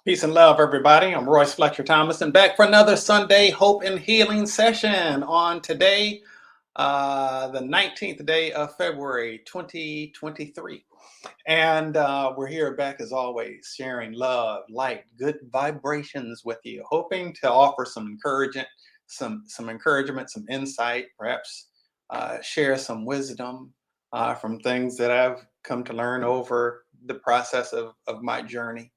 Peace and love, everybody. I'm Royce Fletcher Thomason, back for another Sunday Hope and Healing session on today, the 19th day of February, 2023. And we're here back as always, sharing love, light, good vibrations with you, hoping to offer some encouragement, some encouragement, some insight, perhaps share some wisdom from things that I've come to learn over the process of my journey,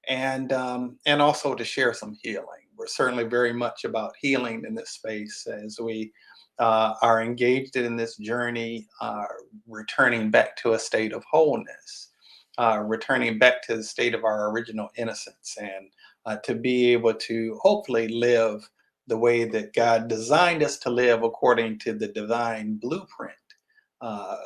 and also to share some healing. We're certainly very much about healing in this space as we are engaged in this journey, returning back to a state of wholeness, returning back to the state of our original innocence, and to be able to hopefully live the way that God designed us to live according to the divine blueprint, uh,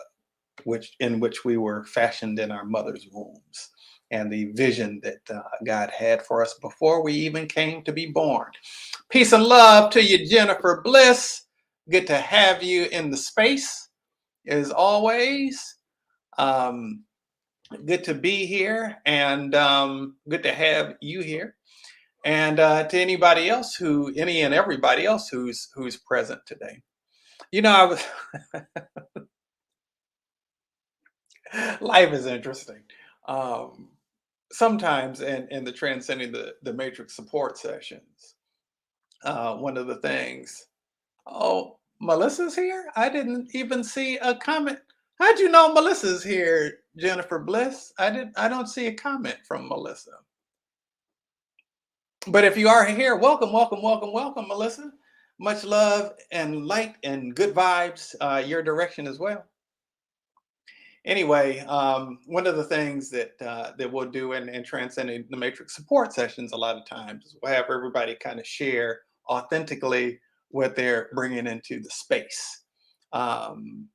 in which we were fashioned in our mother's wombs, and the vision that God had for us before we even came to be born. Peace and love to you, Jennifer Bliss. Good to have you in the space as always. Um, Good to be here, and good to have you here. And to any and everybody else who's present today. I was life is interesting. Um, Sometimes in the transcending the matrix support sessions, one of the things, oh, Melissa's here. I didn't even see a comment. How'd you know Melissa's here, Jennifer Bliss? I don't see a comment from Melissa. But if you are here, welcome, welcome, welcome, welcome, Melissa. Much love and light and good vibes your direction as well. Anyway, one of the things that we'll do in transcending the matrix support sessions a lot of times is we'll have everybody kind of share authentically what they're bringing into the space. Um,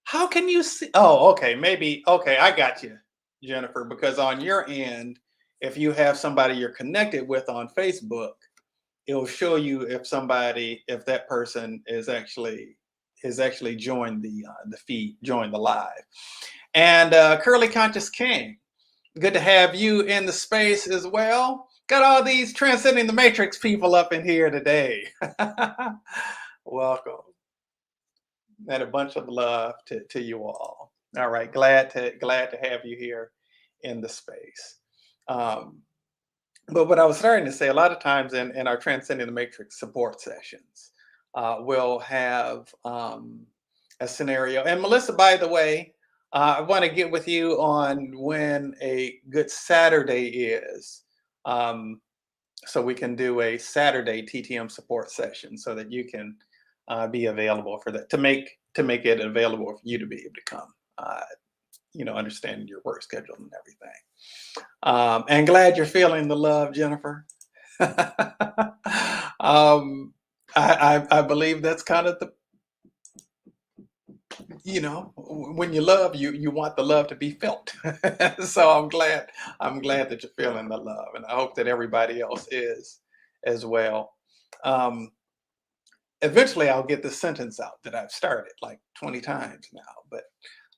how can you see? Oh, okay, maybe. Okay, I got you, Jennifer, because on your end, if you have somebody you're connected with on Facebook, it'll show you if that person is actually joined the feed, joined the live. And Curly Conscious King, good to have you in the space as well. Got all these transcending the matrix people up in here today. Welcome, and a bunch of love to you all. All right, glad to have you here in the space. Um, but what I was starting to say, a lot of times in our transcending the matrix support sessions, we'll have a scenario. And Melissa, by the way, I want to get with you on when a good Saturday is, um, so we can do a Saturday TTM support session, so that you can be available for that, to make it available for you to be able to come. Understanding your work schedule and everything. And glad you're feeling the love, Jennifer. um, I believe that's kind of when you love, you want the love to be felt. So I'm glad that you're feeling the love, and I hope that everybody else is as well. Um, Eventually I'll get the sentence out that I've started like 20 times now, but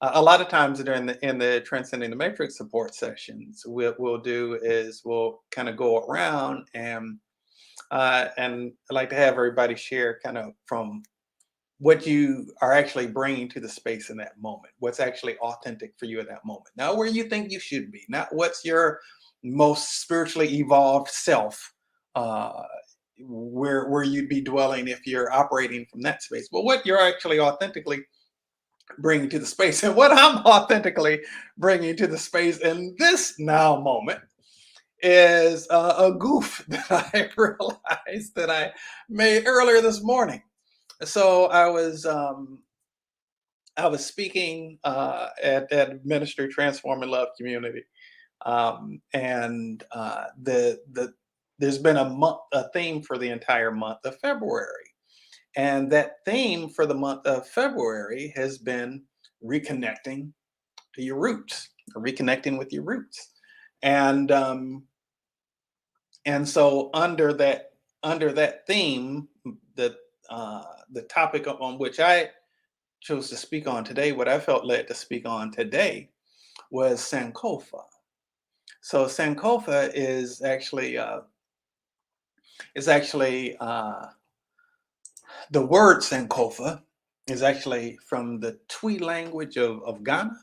a lot of times during in the transcending the matrix support sessions, what we'll do is we'll kind of go around, and I like to have everybody share kind of from what you are actually bringing to the space in that moment, what's actually authentic for you at that moment, not where you think you should be, not what's your most spiritually evolved self, uh, where you'd be dwelling if you're operating from that space, but what you're actually authentically bringing to the space. And what I'm authentically bringing to the space in this now moment is a goof that I realized that I made earlier this morning. So I was speaking at Ministry Transform and Love Community, and there's been a theme for the entire month of February, and that theme for the month of February has been reconnecting to your roots, or reconnecting with your roots, and so under that theme, the the topic on which I chose to speak on today, what I felt led to speak on today, was Sankofa. So Sankofa is actually the word Sankofa is actually from the Twi language of Ghana,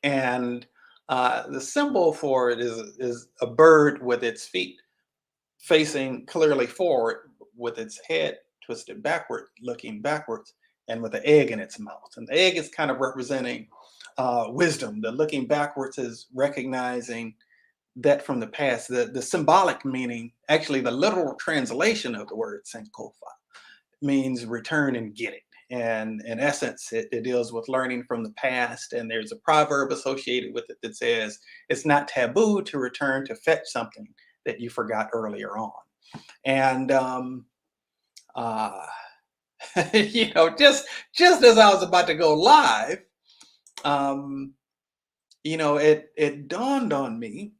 and the symbol for it is a bird with its feet facing clearly forward, with its head twisted backward, looking backwards, and with an egg in its mouth. And the egg is kind of representing wisdom. The looking backwards is recognizing that from the past. The symbolic meaning, actually, the literal translation of the word Sankofa means return and get it. And in essence, it deals with learning from the past. And there's a proverb associated with it that says, it's not taboo to return to fetch something that you forgot earlier on. And, uh, just as I was about to go live, um, it dawned on me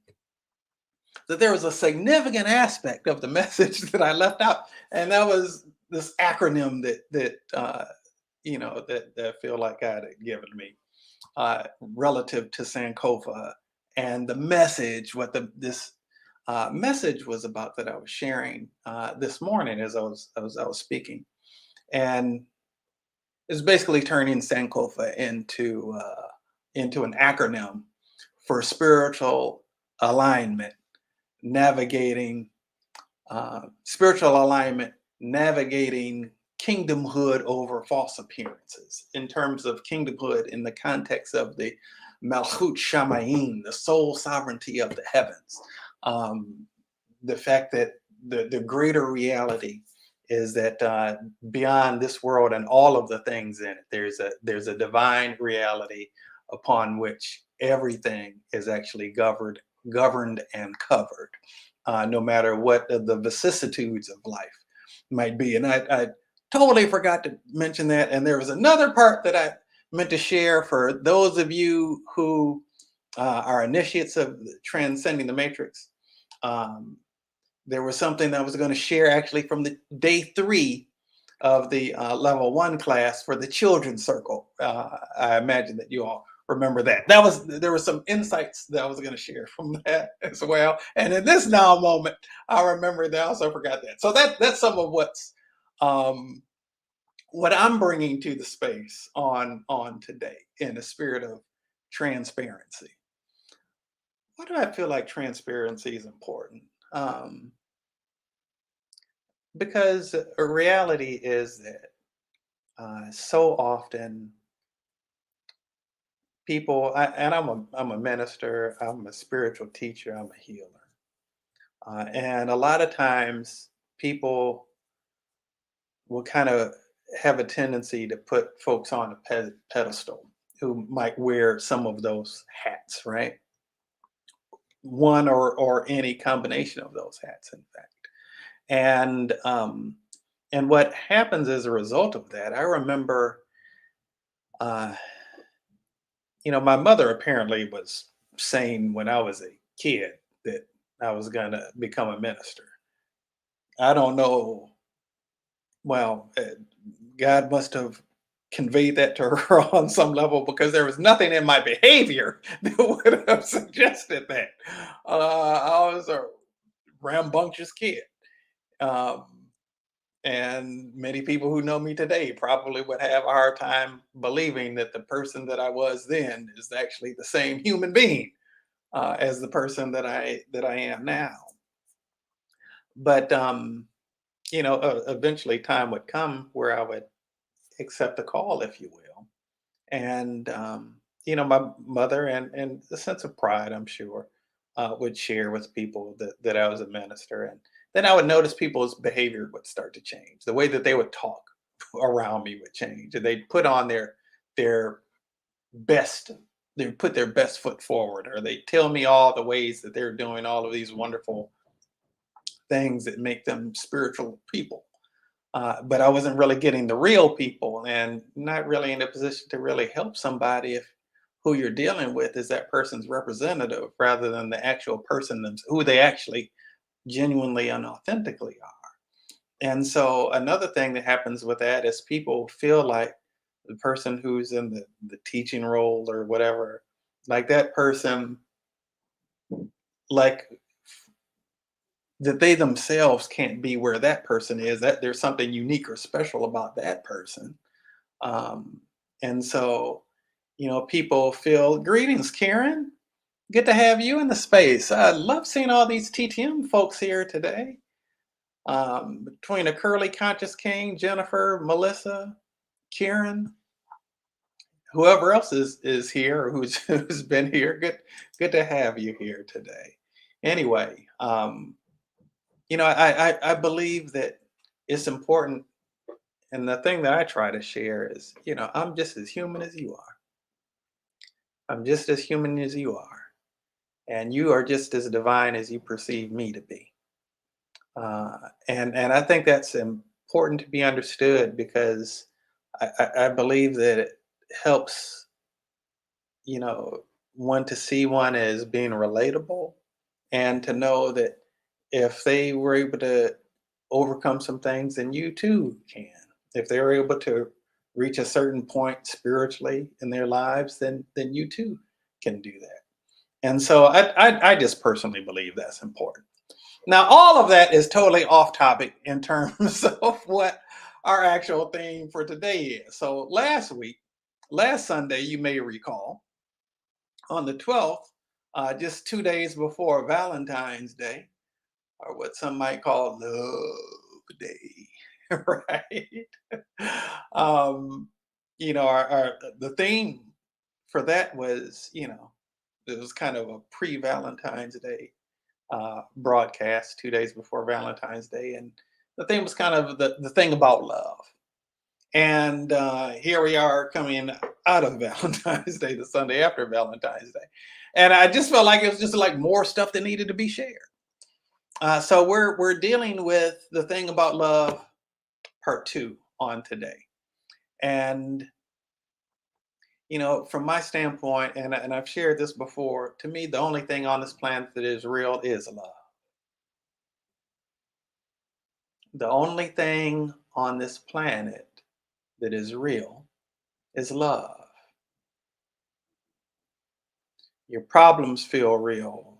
that there was a significant aspect of the message that I left out, and that was this acronym that I feel like God had given me relative to Sankofa and the message. What this message was about that I was sharing this morning as I was speaking, and it's basically turning Sankofa into an acronym for spiritual alignment, navigating spiritual alignment, navigating kingdomhood over false appearances. In terms of kingdomhood, in the context of the Malchut Shamayim, the sole sovereignty of the heavens, the fact that the greater reality is that beyond this world and all of the things in it, there's a divine reality upon which everything is actually governed and covered, no matter what the vicissitudes of life might be. And I totally forgot to mention that. And there was another part that I meant to share for those of you who are initiates of transcending the matrix. There was something that I was going to share actually from the day 3 of the level 1 class for the children's circle. I imagine that you all remember that. There were some insights that I was going to share from that as well. And in this now moment, I remember that I also forgot that. So that's some of what I'm bringing to the space on today in the spirit of transparency. Why do I feel like transparency is important? Because a reality is that so often people, and I'm a minister, I'm a spiritual teacher, I'm a healer, and a lot of times people will kind of have a tendency to put folks on a pedestal who might wear some of those hats, right? One or any combination of those hats, in fact. And what happens as a result of that, I remember, uh, my mother apparently was saying when I was a kid that I was going to become a minister. I don't know. Well, God must have conveyed that to her on some level, because there was nothing in my behavior that would have suggested that. I was a rambunctious kid. Um, and many people who know me today probably would have a hard time believing that the person that I was then is actually the same human being as the person that I am now. But eventually time would come where I would accept a call, if you will, and my mother and a sense of pride, I'm sure, would share with people that I was a minister, and then I would notice people's behavior would start to change. The way that they would talk around me would change, and they'd put on their best. They put their best foot forward, or they tell me all the ways that they're doing all of these wonderful things that make them spiritual people. But I wasn't really getting the real people, and not really in a position to really help somebody if who you're dealing with is that person's representative rather than the actual person who they actually genuinely and authentically are. And so another thing that happens with that is people feel like the person who's in the teaching role or whatever, like that person like that they themselves can't be where that person is, that there's something unique or special about that person. Um, and so, people feel, greetings, Karen. Good to have you in the space. I love seeing all these TTM folks here today. Between a Curly Conscious King, Jennifer, Melissa, Karen, whoever else is here or who's who's been here. Good to have you here today. Anyway, I believe that it's important, and the thing that I try to share is, I'm just as human as you are. I'm just as human as you are, and you are just as divine as you perceive me to be. And I think that's important to be understood because I believe that it helps, you know, one to see one as being relatable, and to know that if they were able to overcome some things, then you too can. If they were able to reach a certain point spiritually in their lives, then you too can do that. And so I just personally believe that's important. Now, all of that is totally off topic in terms of what our actual theme for today is. So last Sunday, you may recall, on the 12th, just 2 days before Valentine's Day, or what some might call Love Day, right? um, the theme for that was, it was kind of a pre-Valentine's Day broadcast 2 days before Valentine's Day, and the thing was kind of the thing about love. And here we are coming out of Valentine's Day, the Sunday after Valentine's Day, and I just felt like it was just like more stuff that needed to be shared. So we're dealing with the thing about love, part two, on today, and from my standpoint, and I've shared this before. To me, the only thing on this planet that is real is love. The only thing on this planet that is real is love. Your problems feel real.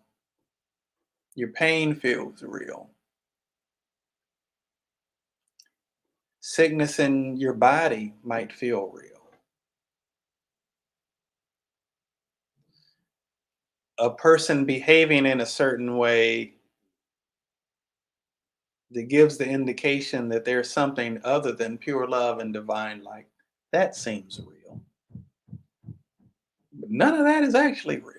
Your pain feels real. Sickness in your body might feel real. A person behaving in a certain way that gives the indication that there's something other than pure love and divine light, that seems real. But none of that is actually real.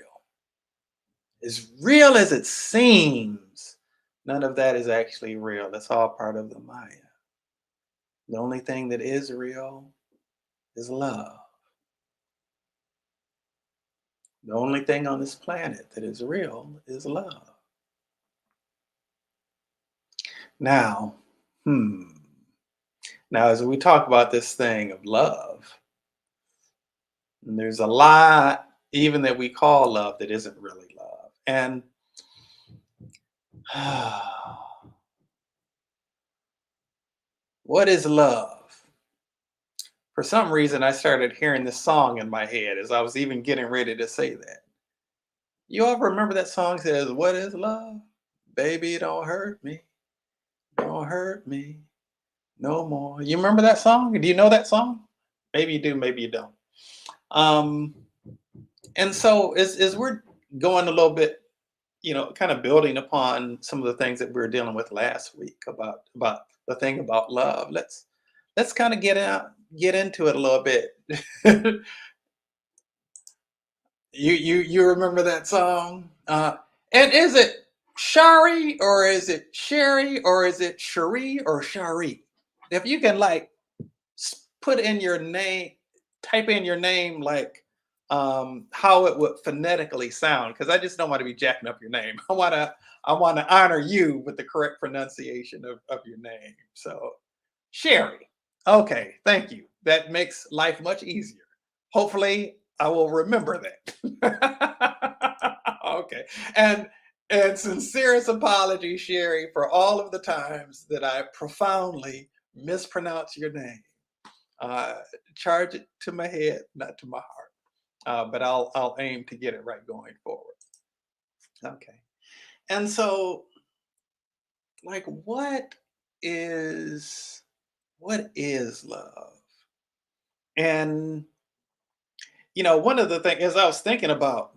As real as it seems, none of that is actually real. That's all part of the Maya. The only thing that is real is love. The only thing on this planet that is real is love. Now, now as we talk about this thing of love, there's a lot even that we call love that isn't really love. And what is love? For some reason, I started hearing this song in my head as I was even getting ready to say that. You all remember that song says, "What is love? Baby, don't hurt me. Don't hurt me no more." You remember that song? Do you know that song? Maybe you do, maybe you don't. Um, and so as we're going a little bit, kind of building upon some of the things that we were dealing with last week about the thing about love, let's kind of get into it a little bit. You remember that song? And is it Shari, or is it Sherry, or is it Cherie or Shari? If you can like put in your name, type in your name like how it would phonetically sound, because I just don't want to be jacking up your name. I want to honor you with the correct pronunciation of your name. So Sherry. Okay, thank you. That makes life much easier. Hopefully, I will remember that. Okay, and sincerest apology, Sherry, for all of the times that I profoundly mispronounce your name. Uh, Charge it to my head, not to my heart. But I'll aim to get it right going forward. Okay. And so, like, what is love? And one of the things, as I was thinking about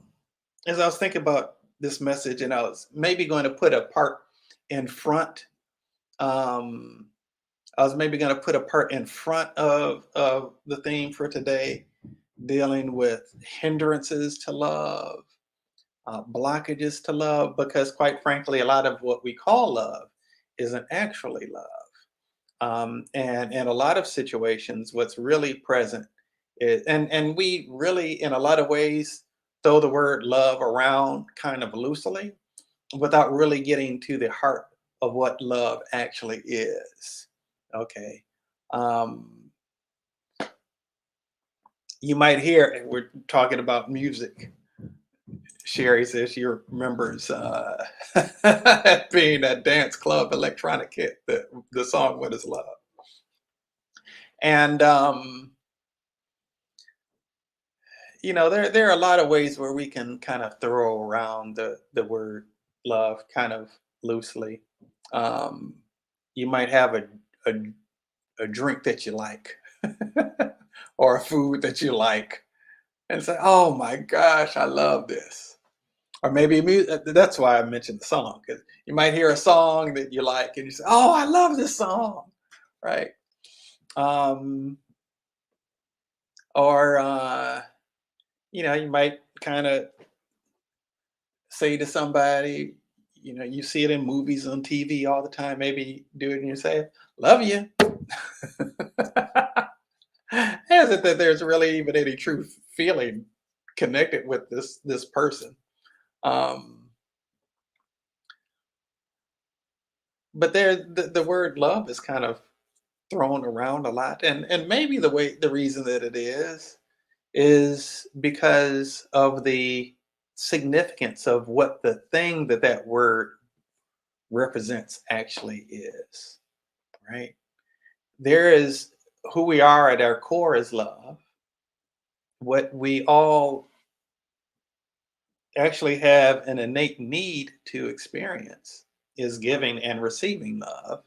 this message, and I was maybe going to put a part in front. Um, I was maybe going to put a part in front of the theme for today, dealing with hindrances to love, blockages to love, because quite frankly, a lot of what we call love isn't actually love. And in a lot of situations, what's really present is, and we really, in a lot of ways, throw the word love around kind of loosely without really getting to the heart of what love actually is. Okay. Um, you might hear, and we're talking about music. Sherry says she remembers being at dance club electronic hit the song "What Is Love," and there are a lot of ways where we can kind of throw around the word love kind of loosely. Um, you might have a a drink that you like, or a food that you like, and say, "Oh my gosh, I love this." Or maybe that's why I mentioned the song, because you might hear a song that you like, and you say, "Oh, I love this song," right? Um, or you might kind of say to somebody, you see it in movies on TV all the time. Maybe do it and you say, "Love you." As if that there's really even any true feeling connected with this person. Um, but the word love is kind of thrown around a lot, and maybe the reason that it is because of the significance of what the thing that word represents actually is, right? There is who we are at our core is love. What we all actually have an innate need to experience is giving and receiving love.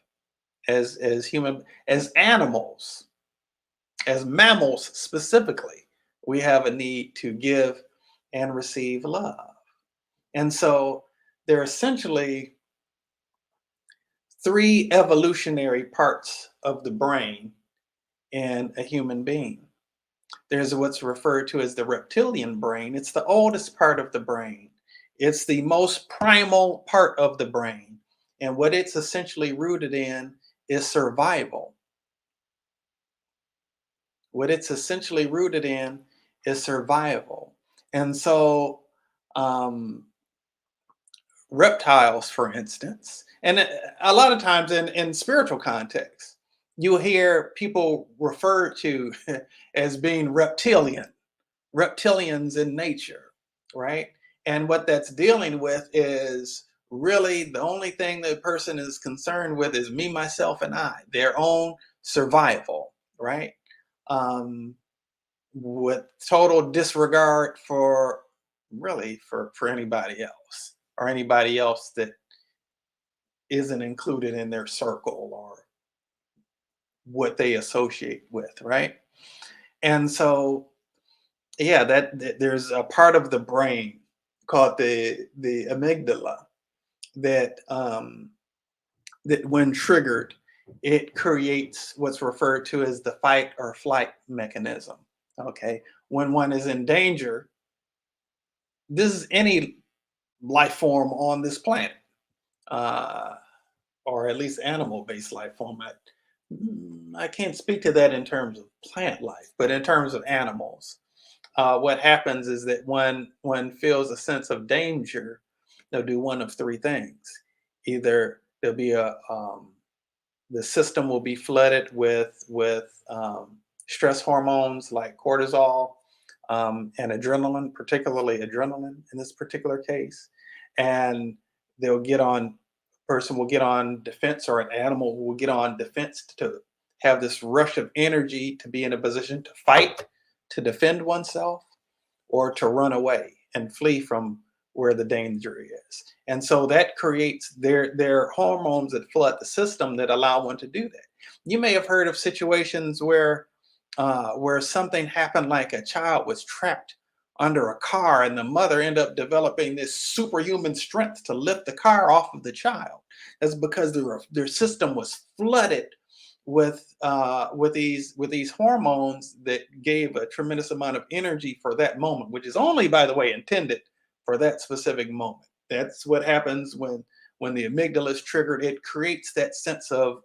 As human, as animals, as mammals specifically, we have a need to give and receive love. And so there are essentially three evolutionary parts of the brain in a human being. There's what's referred to as the reptilian brain. It's the oldest part of the brain. It's the most primal part of the brain. And what it's essentially rooted in is survival. What it's essentially rooted in is survival. And so, um, reptiles, for instance, and a lot of times in spiritual contexts, you'll hear people referred to as being reptilians in nature, right? And what that's dealing with is really the only thing the person is concerned with is me, myself, and I, their own survival, right? Um, with total disregard for really for anybody else, or anybody else that isn't included in their circle or what they associate with, right? And so, yeah, there's a part of the brain called the amygdala that that when triggered, it creates what's referred to as the fight or flight mechanism. Okay, when one is in danger, this is any life form on this planet, uh, or at least animal-based life form. I can't speak to that in terms of plant life, but in terms of animals, what happens is that when one feels a sense of danger, they'll do one of three things. Either there'll be the system will be flooded with stress hormones like cortisol, and adrenaline, particularly adrenaline in this particular case, and they'll get on person will get on defense, or an animal will get on defense to have this rush of energy to be in a position to fight, to defend oneself, or to run away and flee from where the danger is. And so that creates their hormones that flood the system that allow one to do that. You may have heard of situations where something happened, like a child was trapped under a car and the mother ended up developing this superhuman strength to lift the car off of the child. That's because their system was flooded with these hormones that gave a tremendous amount of energy for that moment, which is only, by the way, intended for that specific moment. That's what happens when the amygdala is triggered. It creates that sense of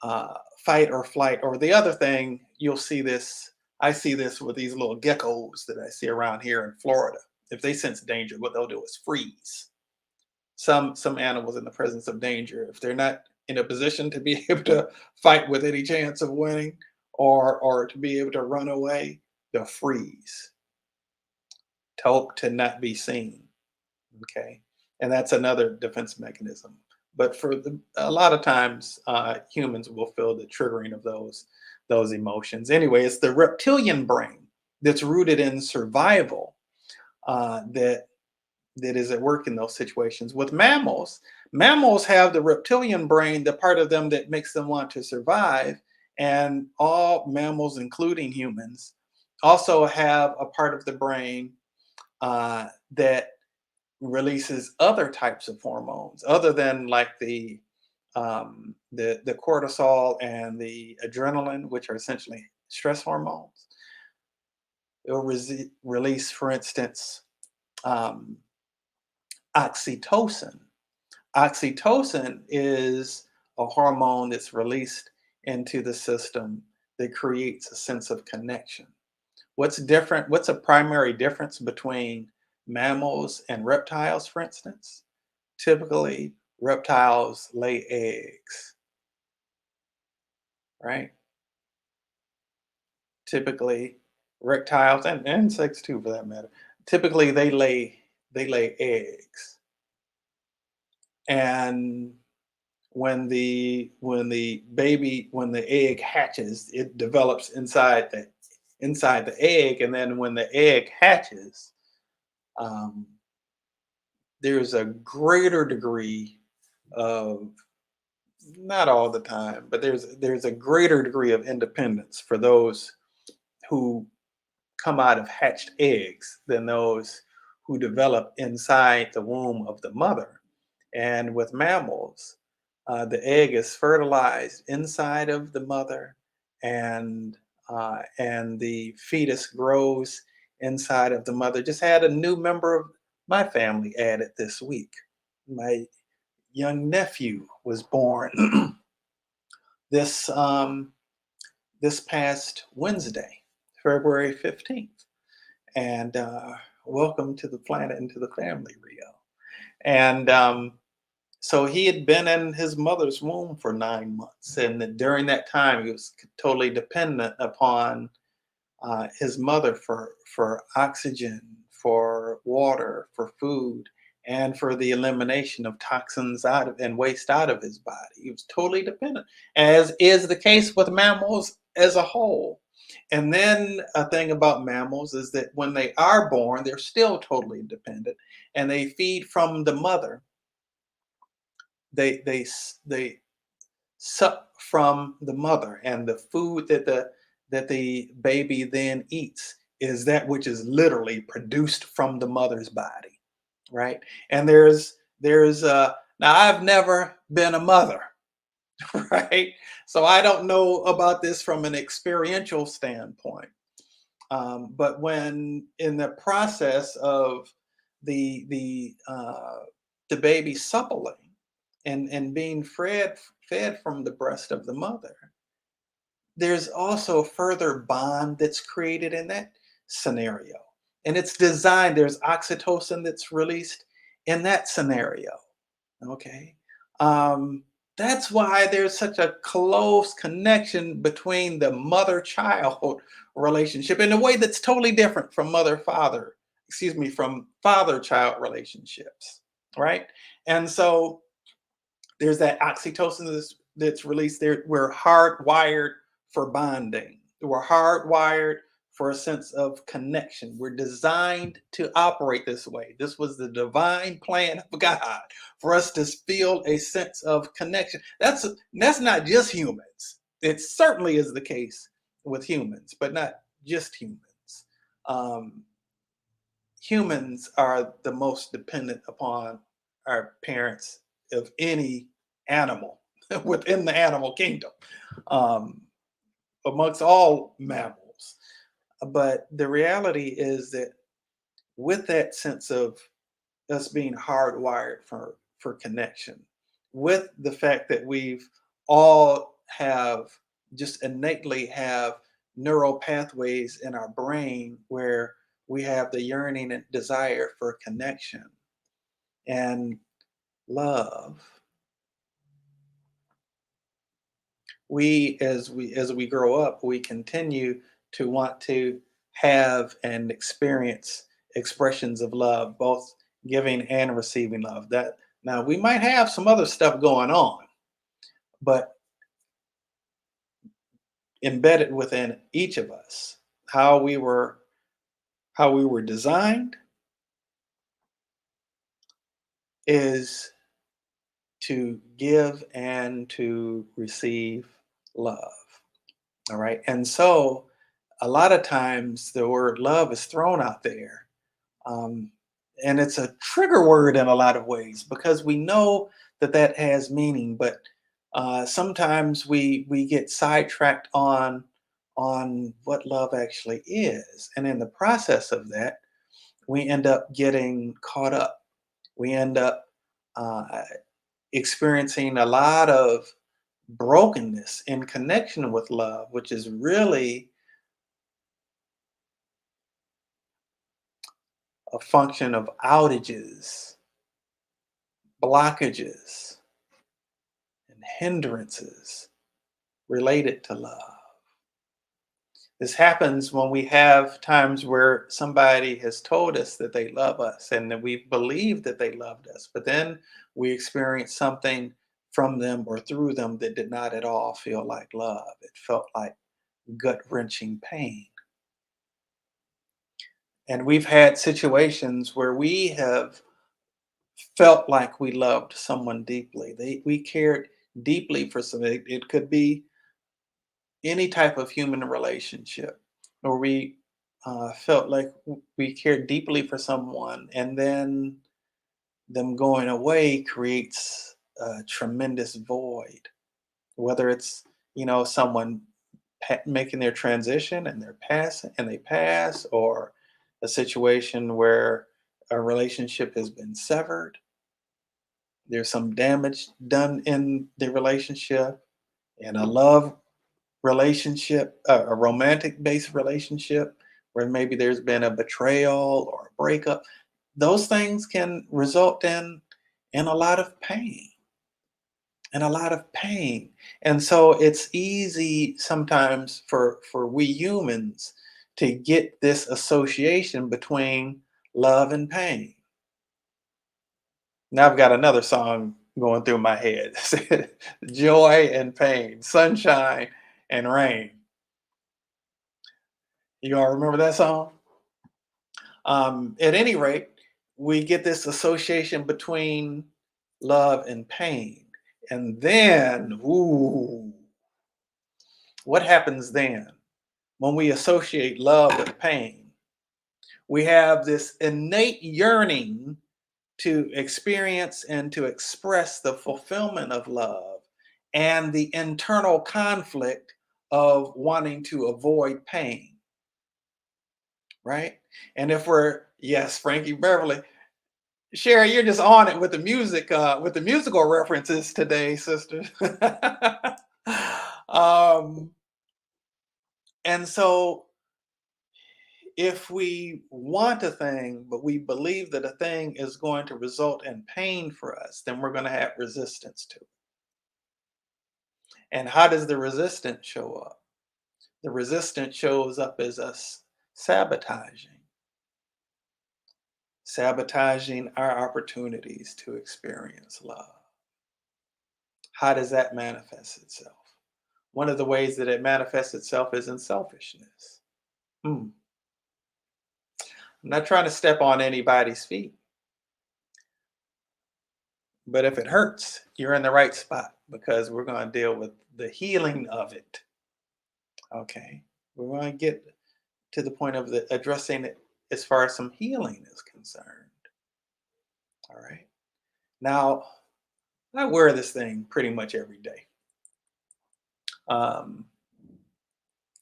fight or flight. Or the other thing, you'll see this. I see this with these little geckos that I see around here in Florida. If they sense danger, what they'll do is freeze. Some animals in the presence of danger, if they're not in a position to be able to fight with any chance of winning, or to be able to run away, they'll freeze to hope to not be seen. Okay, and that's another defense mechanism. But a lot of times, humans will feel the triggering of those emotions. Anyway, it's the reptilian brain that's rooted in survival, that is at work in those situations. With mammals, mammals have the reptilian brain, the part of them that makes them want to survive. And all mammals, including humans, also have a part of the brain that releases other types of hormones other than, like, the cortisol and the adrenaline, which are essentially stress hormones. It'll release, for instance, um, oxytocin. Oxytocin is a hormone that's released into the system that creates a sense of connection. What's different? What's a primary difference between mammals and reptiles, for instance? Typically, reptiles lay eggs, right? Typically, reptiles and insects too, for that matter. Typically, they lay eggs, and when the egg hatches, it develops inside the egg, and then when the egg hatches, um, there's a greater degree of, not all the time, but there's a greater degree of independence for those who come out of hatched eggs than those who develop inside the womb of the mother. And with mammals, the egg is fertilized inside of the mother, and the fetus grows inside of the mother. Just had a new member of my family added this week. My young nephew was born this this past Wednesday, February 15th. And welcome to the planet and to the family, Rio. And so he had been in his mother's womb for 9 months. And during that time, he was totally dependent upon his mother for oxygen, for water, for food, and for the elimination of toxins out of and waste out of his body. He was totally dependent, as is the case with mammals as a whole. And then a thing about mammals is that when they are born, they're still totally dependent, and they feed from the mother. They suck from the mother, and the food that the baby then eats is that which is literally produced from the mother's body, right? And there's now, I've never been a mother, right? So I don't know about this from an experiential standpoint. But when in the process of the the baby suppling and being fed from the breast of the mother, there's also further bond that's created in that scenario. And it's designed, there's oxytocin that's released in that scenario. Okay. Um, that's why there's such a close connection between the mother child relationship in a way that's totally different from from father child relationships. Right. And so there's that oxytocin that's released there. We're hardwired for bonding. We're hardwired for a sense of connection. We're designed to operate this way. This was the divine plan of God for us to feel a sense of connection. That's not just humans. It certainly is the case with humans, but not just humans. Um, Humans are the most dependent upon our parents of any animal within the animal kingdom, um, amongst all mammals. But the reality is that with that sense of us being hardwired for connection, with the fact that we've all have just innately have neural pathways in our brain where we have the yearning and desire for connection and love. We as we grow up, we continue to want to have and experience expressions of love, both giving and receiving love. That now we might have some other stuff going on, but embedded within each of us, how we were how we were designed is to give and to receive love. All right. And so a lot of times the word love is thrown out there. Um, and it's a trigger word in a lot of ways because we know that that has meaning, but sometimes we get sidetracked on what love actually is, and in the process of that, we end up getting caught up. We end up uh, experiencing a lot of brokenness in connection with love, which is really a function of outages, blockages, and hindrances related to love. This happens when we have times where somebody has told us that they love us and that we believe that they loved us, but then we experience something from them or through them that did not at all feel like love. It felt like gut wrenching pain. And we've had situations where we have felt like we loved someone deeply. We cared deeply for somebody. It could be any type of human relationship, or we felt like we cared deeply for someone, and then them going away creates a tremendous void. Whether it's someone making their transition and they pass, or a situation where a relationship has been severed. There's some damage done in the relationship, and a love relationship, a romantic based relationship where maybe there's been a betrayal or a breakup. Those things can result in a lot of pain and a lot of pain. And so it's easy sometimes for we humans to get this association between love and pain. Now I've got another song going through my head. Joy and pain, sunshine and rain. You all remember that song? At any rate, we get this association between love and pain. And then, ooh, what happens then when we associate love with pain? We have this innate yearning to experience and to express the fulfillment of love and the internal conflict of wanting to avoid pain, right? And if we're, yes, Frankie Beverly, Sherry, you're just on it with the musical references today, sister. um, and so if we want a thing, but we believe that a thing is going to result in pain for us, then we're going to have resistance to it. And how does the resistance show up? The resistance shows up as us sabotaging our opportunities to experience love. How does that manifest itself? One of the ways that it manifests itself is in selfishness. I'm not trying to step on anybody's feet, but if it hurts, you're in the right spot because we're going to deal with the healing of it. Okay. We're going to get to the point of addressing it as far as some healing is concerned. All right. Now, I wear this thing pretty much every day. Um,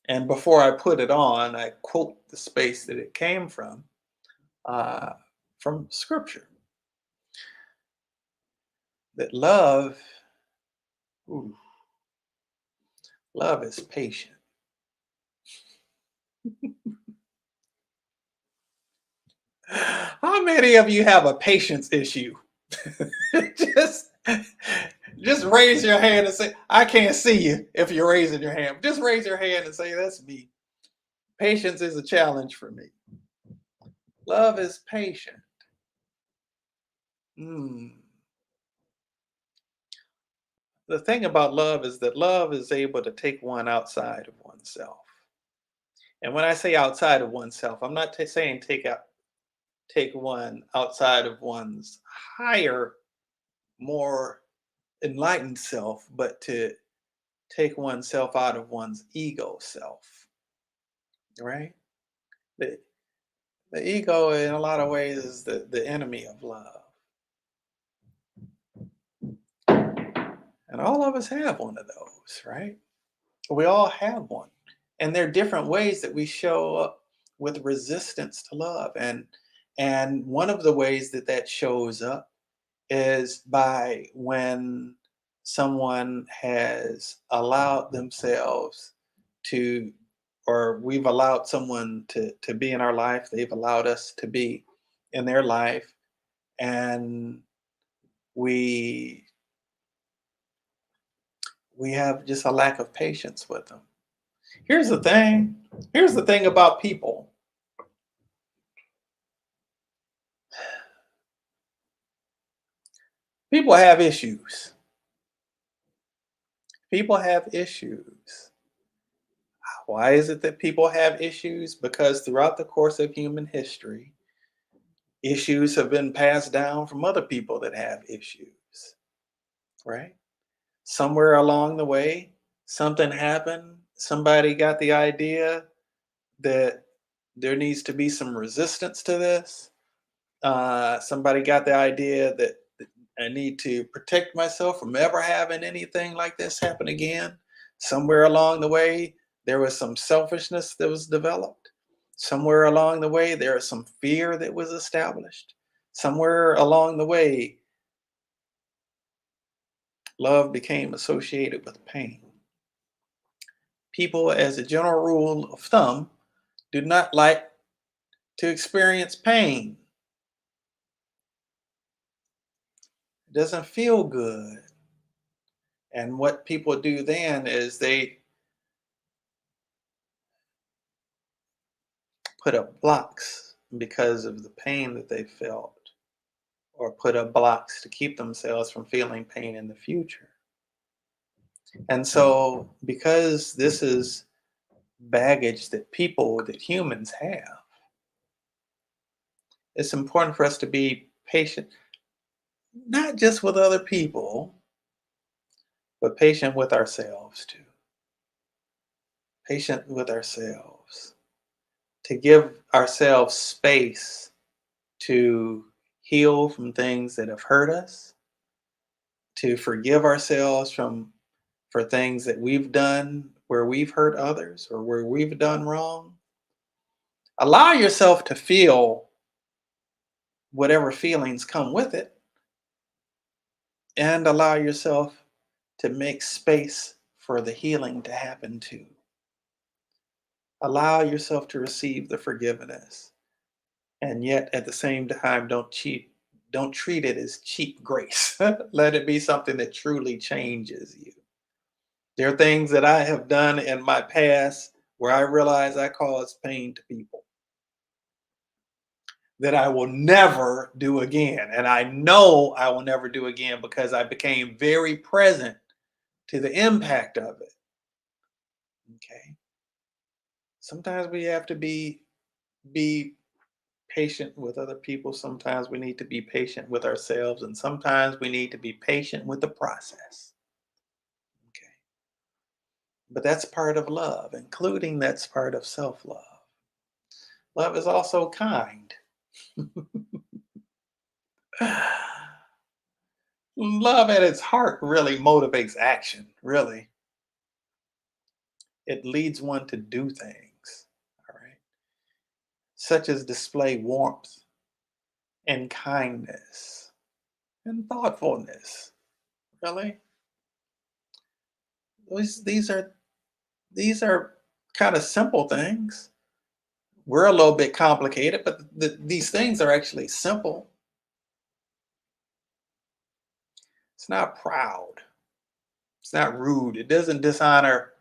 and before I put it on, I quote the space that it came uh, from scripture, that ooh, love is patient. How many of you have a patience issue? just, just raise your hand and say, I can't see you if you're raising your hand. Just raise your hand and say, that's me. Patience is a challenge for me. Love is patient. Mm. The thing about love is that love is able to take one outside of oneself. And when I say outside of oneself, I'm not saying take one outside of one's higher, more enlightened self, but to take oneself out of one's ego self, right? The, the ego, in a lot of ways, is the enemy of love. And all of us have one of those, right? We all have one. And there are different ways that we show up with resistance to love. And one of the ways that that shows up is by when someone has allowed themselves to, or we've allowed someone to be in our life, they've allowed us to be in their life, and we we have just a lack of patience with them. Here's the thing. Here's the thing about people. People have issues. People have issues. Why is it that people have issues? Because throughout the course of human history, issues have been passed down from other people that have issues, right? Somewhere along the way, something happened. Somebody got the idea that there needs to be some resistance to this. Somebody got the idea that I need to protect myself from ever having anything like this happen again. Somewhere along the way, there was some selfishness that was developed. Somewhere along the way, there was some fear that was established. Somewhere along the way, love became associated with pain. People, as a general rule of thumb, do not like to experience pain. It doesn't feel good. And what people do then is they put up blocks because of the pain that they felt, or put up blocks to keep themselves from feeling pain in the future. And so, because this is baggage that humans have, it's important for us to be patient, not just with other people, but patient with ourselves too. Patient with ourselves, to give ourselves space to heal from things that have hurt us, to forgive ourselves for things that we've done where we've hurt others or where we've done wrong. Allow yourself to feel whatever feelings come with it, and allow yourself to make space for the healing to happen too. Allow yourself to receive the forgiveness, and yet at the same time, don't treat it as cheap grace. Let it be something that truly changes you. There are things that I have done in my past where I realize I caused pain to people that I will never do again. And I know I will never do again because I became very present to the impact of it. Okay. Sometimes we have to be patient with other people. Sometimes we need to be patient with ourselves, and sometimes we need to be patient with the process. Okay. But that's part of love, including that's part of self-love. Love is also kind. Love at its heart really motivates action, really. It leads one to do things, all right, such as display warmth and kindness and thoughtfulness. Really, these are these are kind of simple things. We're a little bit complicated, but these things are actually simple. It's not proud. It's not rude. It doesn't dishonor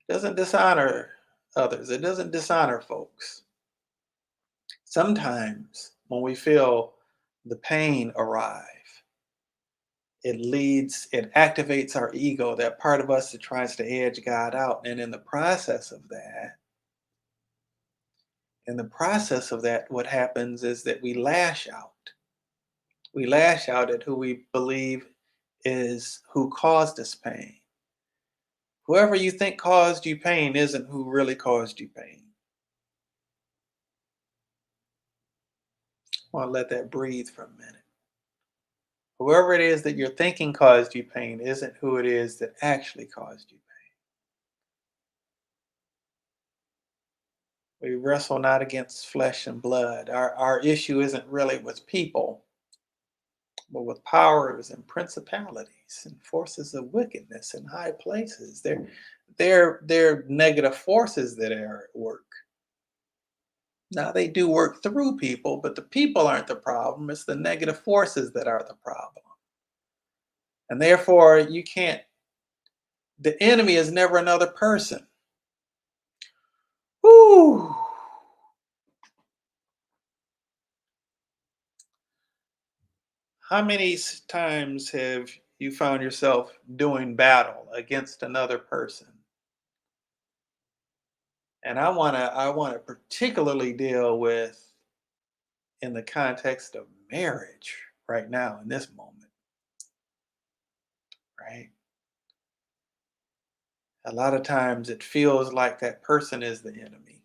others. It doesn't dishonor folks. Sometimes when we feel the pain arrive, it activates our ego, that part of us that tries to edge God out. And in the process of that, what happens is that we lash out. We lash out at who we believe is who caused us pain. Whoever you think caused you pain isn't who really caused you pain. I want to let that breathe for a minute. Whoever it is that you're thinking caused you pain isn't who it is that actually caused you pain. We wrestle not against flesh and blood. Our issue isn't really with people, but with powers and principalities and forces of wickedness in high places. They're negative forces that are at work. Now they do work through people, but the people aren't the problem. It's the negative forces that are the problem. And therefore, you can't, the enemy is never another person. Whew. How many times have you found yourself doing battle against another person? And I wanna particularly deal with in the context of marriage right now in this moment, right? A lot of times it feels like that person is the enemy.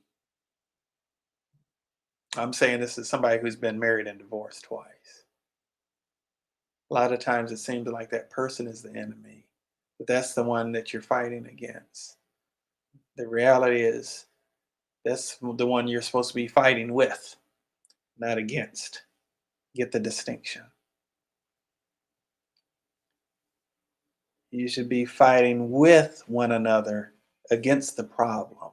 I'm saying this is somebody who's been married and divorced twice. A lot of times it seems like that person is the enemy, but that's the one that you're fighting against. The reality is that's the one you're supposed to be fighting with, not against. Get the distinction. You should be fighting with one another against the problem.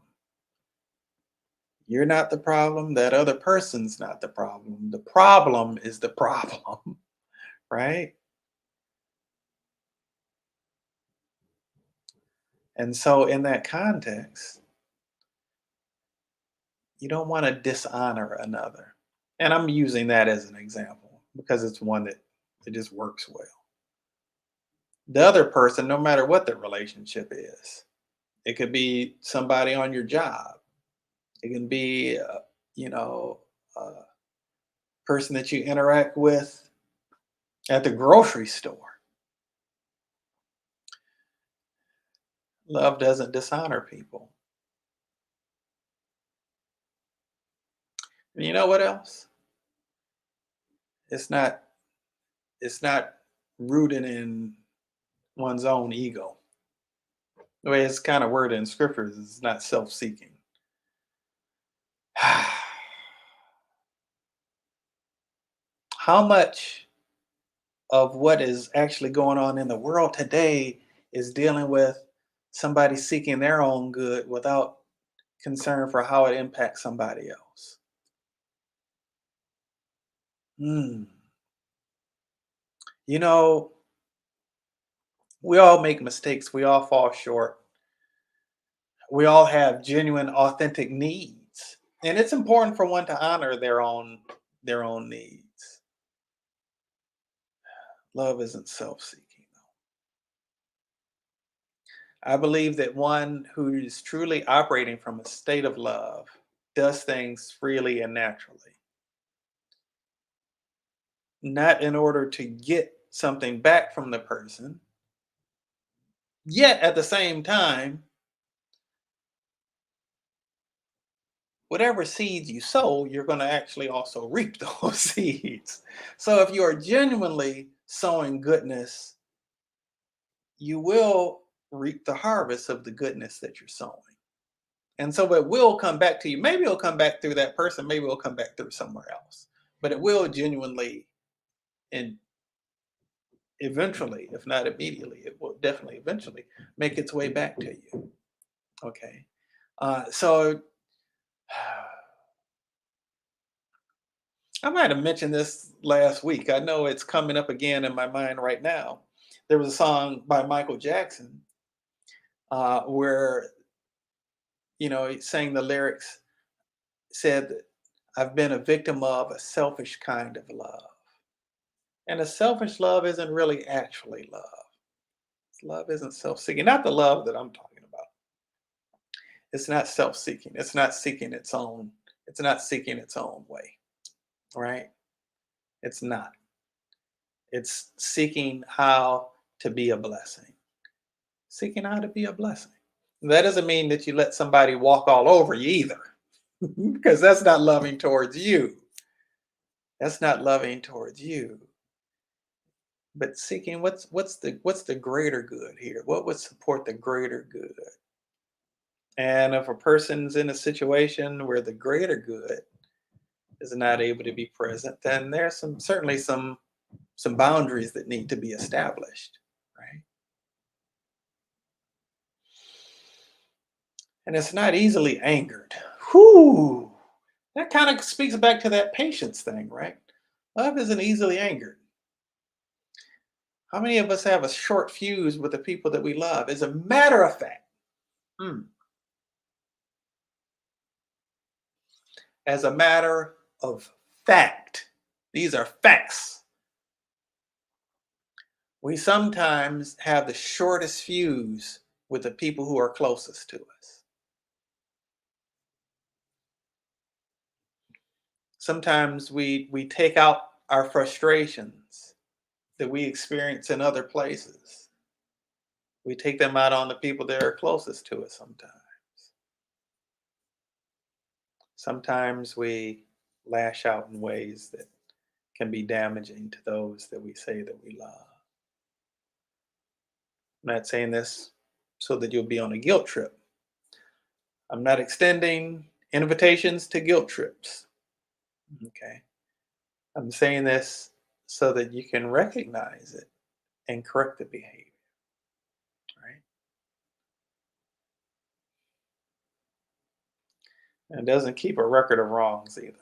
You're not the problem. That other person's not the problem. The problem is the problem, right? And so, in that context, you don't want to dishonor another. And I'm using that as an example because it's one that it just works well. The other person, no matter what the relationship is, it could be somebody on your job. It can be, you know, a person that you interact with at the grocery store. Love doesn't dishonor people. And you know what else? It's not. It's not rooted in one's own ego. The way it's kind of worded in scriptures is not self-seeking. How much of what is actually going on in the world today is dealing with somebody seeking their own good without concern for how it impacts somebody else? Hmm. You know, we all make mistakes. We all fall short. We all have genuine, authentic needs, and it's important for one to honor their own needs. Love isn't self-seeking, though. I believe that one who is truly operating from a state of love does things freely and naturally, not in order to get something back from the person, yet at the same time, whatever seeds you sow, you're going to actually also reap those seeds. So if you are genuinely sowing goodness, you will reap the harvest of the goodness that you're sowing. And so it will come back to you. Maybe it'll come back through that person, maybe it'll come back through somewhere else. But it will genuinely and eventually, if not immediately, it will definitely eventually make its way back to you. Okay. So I might have mentioned this last week. I know it's coming up again in my mind right now. There was a song by Michael Jackson where, he sang the lyrics, said, I've been a victim of a selfish kind of love. And a selfish love isn't really actually love. Love isn't self-seeking. Not the love that I'm talking about. It's not self-seeking. It's not seeking its own. It's not seeking its own way. Right? It's not. It's seeking how to be a blessing. Seeking how to be a blessing. That doesn't mean that you let somebody walk all over you either, because that's not loving towards you. That's not loving towards you. But seeking what's the greater good here? What would support the greater good? And if a person's in a situation where the greater good is not able to be present, then there's certainly some boundaries that need to be established, right? And it's not easily angered. Whew. That kind of speaks back to that patience thing, right? Love isn't easily angered. How many of us have a short fuse with the people that we love? As a matter of fact, as a matter of fact, these are facts. We sometimes have the shortest fuse with the people who are closest to us. Sometimes we take out our frustrations that we experience in other places. We take them out on the people that are closest to us sometimes. Sometimes we lash out in ways that can be damaging to those that we say that we love. I'm not saying this so that you'll be on a guilt trip. I'm not extending invitations to guilt trips. Okay. I'm saying this so that you can recognize it and correct the behavior. Right. And it doesn't keep a record of wrongs either.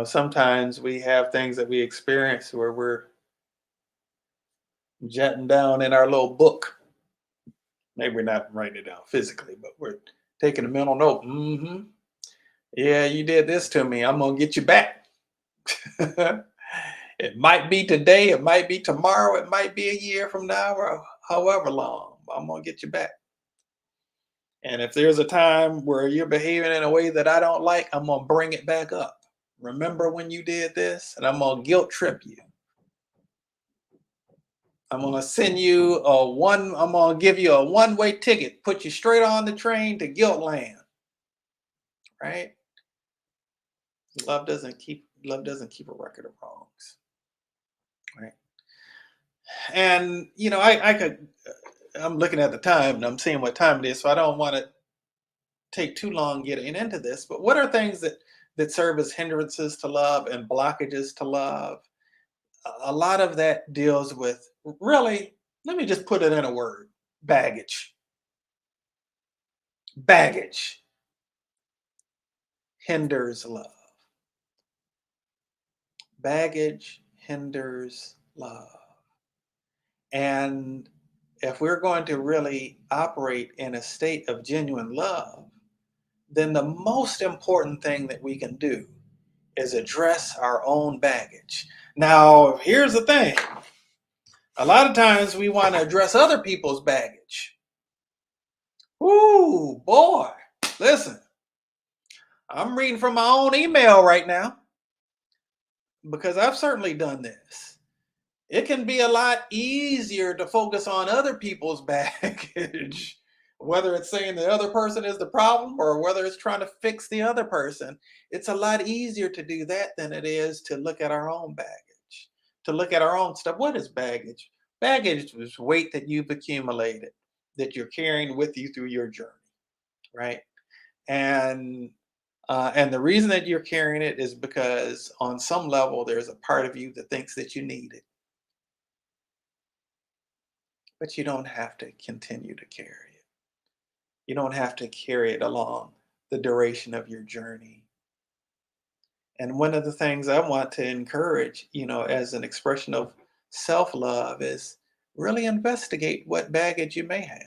Sometimes we have things that we experience where we're jotting down in our little book. Maybe we're not writing it down physically, but we're taking a mental note. Yeah, you did this to me. I'm going to get you back. It might be today. It might be tomorrow. It might be a year from now or however long. I'm going to get you back. And if there's a time where you're behaving in a way that I don't like, I'm going to bring it back up. Remember when you did this? And I'm going to guilt trip you. I'm going to send you I'm going to give you a one-way ticket, put you straight on the train to guilt land. Right? Love doesn't keep a record of wrongs. Right? And I'm looking at the time and I'm seeing what time it is, so I don't want to take too long getting into this, but what are things that serve as hindrances to love and blockages to love? A lot of that deals with, really, let me just put it in a word: baggage. Baggage hinders love. Baggage hinders love. And if we're going to really operate in a state of genuine love, then the most important thing that we can do is address our own baggage. Now, here's the thing. A lot of times we want to address other people's baggage. Ooh, boy. Listen, I'm reading from my own email right now because I've certainly done this. It can be a lot easier to focus on other people's baggage, whether it's saying the other person is the problem or whether it's trying to fix the other person. It's a lot easier to do that than it is to look at our own baggage, to look at our own stuff. What is baggage? Baggage is weight that you've accumulated, that you're carrying with you through your journey, right? And and the reason that you're carrying it is because on some level there's a part of you that thinks that you need it, but you don't have to continue to carry it. You don't have to carry it along the duration of your journey. And one of the things I want to encourage, as an expression of self-love is really investigate what baggage you may have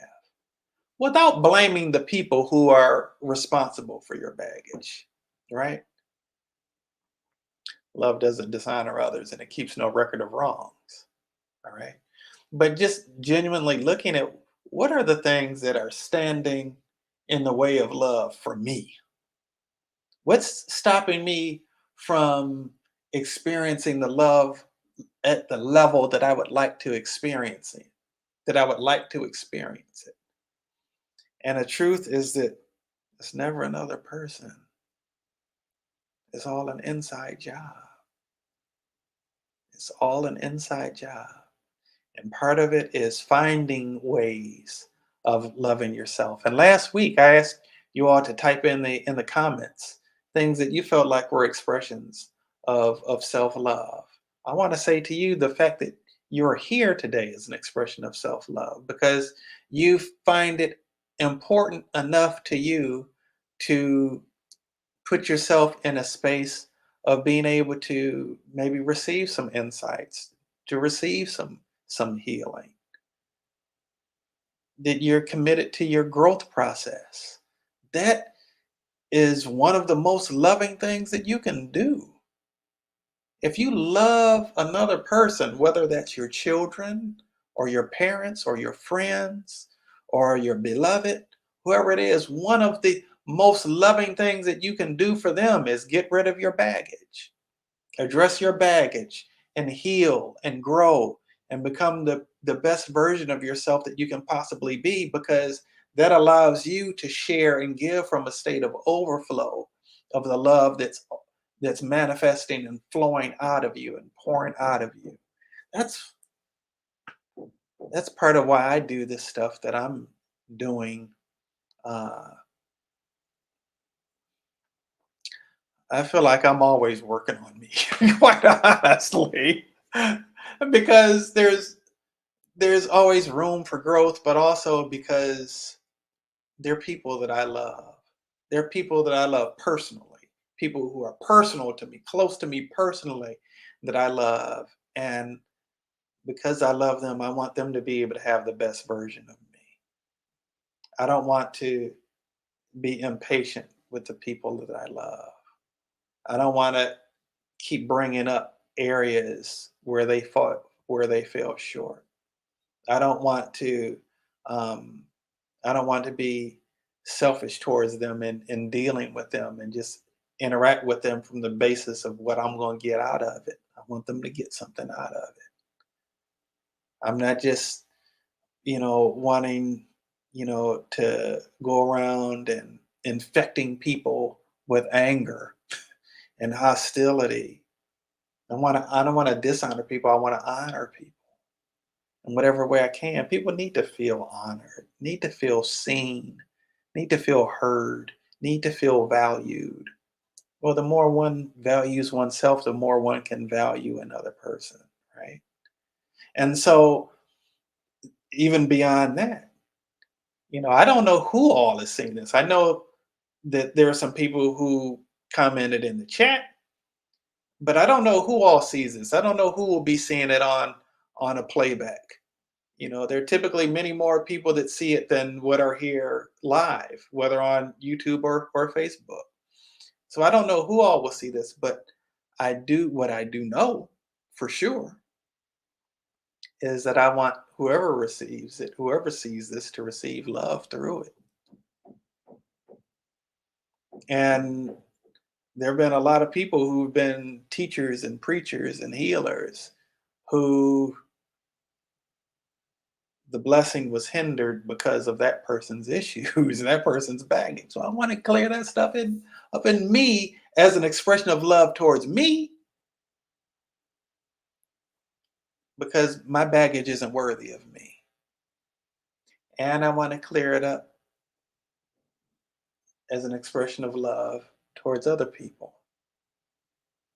without blaming the people who are responsible for your baggage, right? Love doesn't dishonor others and it keeps no record of wrongs, all right? But just genuinely looking at what are the things that are standing in the way of love for me? What's stopping me from experiencing the love at the level that I would like to experience it, that I would like to experience it? And the truth is that it's never another person. It's all an inside job. It's all an inside job. And part of it is finding ways of loving yourself. And last week I asked you all to type in the comments things that you felt like were expressions of self-love. I want to say to you the fact that you're here today is an expression of self-love because you find it important enough to you to put yourself in a space of being able to maybe receive some insights, to receive some healing, that you're committed to your growth process. That is one of the most loving things that you can do. If you love another person, whether that's your children or your parents or your friends or your beloved, whoever it is, one of the most loving things that you can do for them is get rid of your baggage. Address your baggage and heal and grow and become the best version of yourself that you can possibly be, because that allows you to share and give from a state of overflow of the love that's manifesting and flowing out of you and pouring out of you. That's that's part of why I do this stuff that I'm doing. uh, I feel like I'm always working on me, quite honestly, because there's always room for growth, but also because they're people that I love. They're people that I love personally, people who are personal to me, close to me personally, that I love. And because I love them, I want them to be able to have the best version of me. I don't want to be impatient with the people that I love. I don't want to keep bringing up areas where they fell short. I don't want to um, I don't want to be selfish towards them in dealing with them and just interact with them from the basis of what I'm going to get out of it. I want them to get something out of it. I'm not just, wanting, to go around and infecting people with anger and hostility. I don't want to dishonor people. I want to honor people in whatever way I can. People need to feel honored, need to feel seen, need to feel heard, need to feel valued. Well, the more one values oneself, the more one can value another person, right? And so, even beyond that, I don't know who all is seeing this. I know that there are some people who commented in the chat, but I don't know who all sees this. I don't know who will be seeing it on a playback. There are typically many more people that see it than what are here live, whether on YouTube or Facebook. So I don't know who all will see this, but what I do know for sure is that I want whoever receives it, whoever sees this, to receive love through it. And there have been a lot of people who've been teachers and preachers and healers who the blessing was hindered because of that person's issues and that person's baggage. So I want to clear that stuff up in me as an expression of love towards me, because my baggage isn't worthy of me. And I want to clear it up as an expression of love towards other people.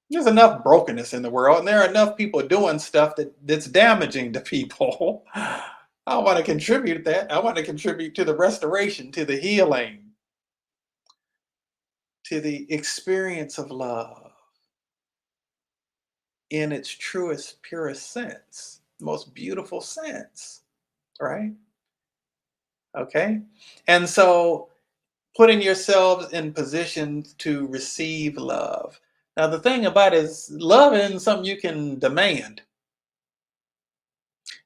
There's enough brokenness in the world, and there are enough people doing stuff that's damaging to people. I want to contribute that. I want to contribute to the restoration, to the healing, to the experience of love in its truest, purest sense, most beautiful sense, right? Okay. And so putting yourselves in positions to receive love. Now, the thing about it is, love isn't something you can demand.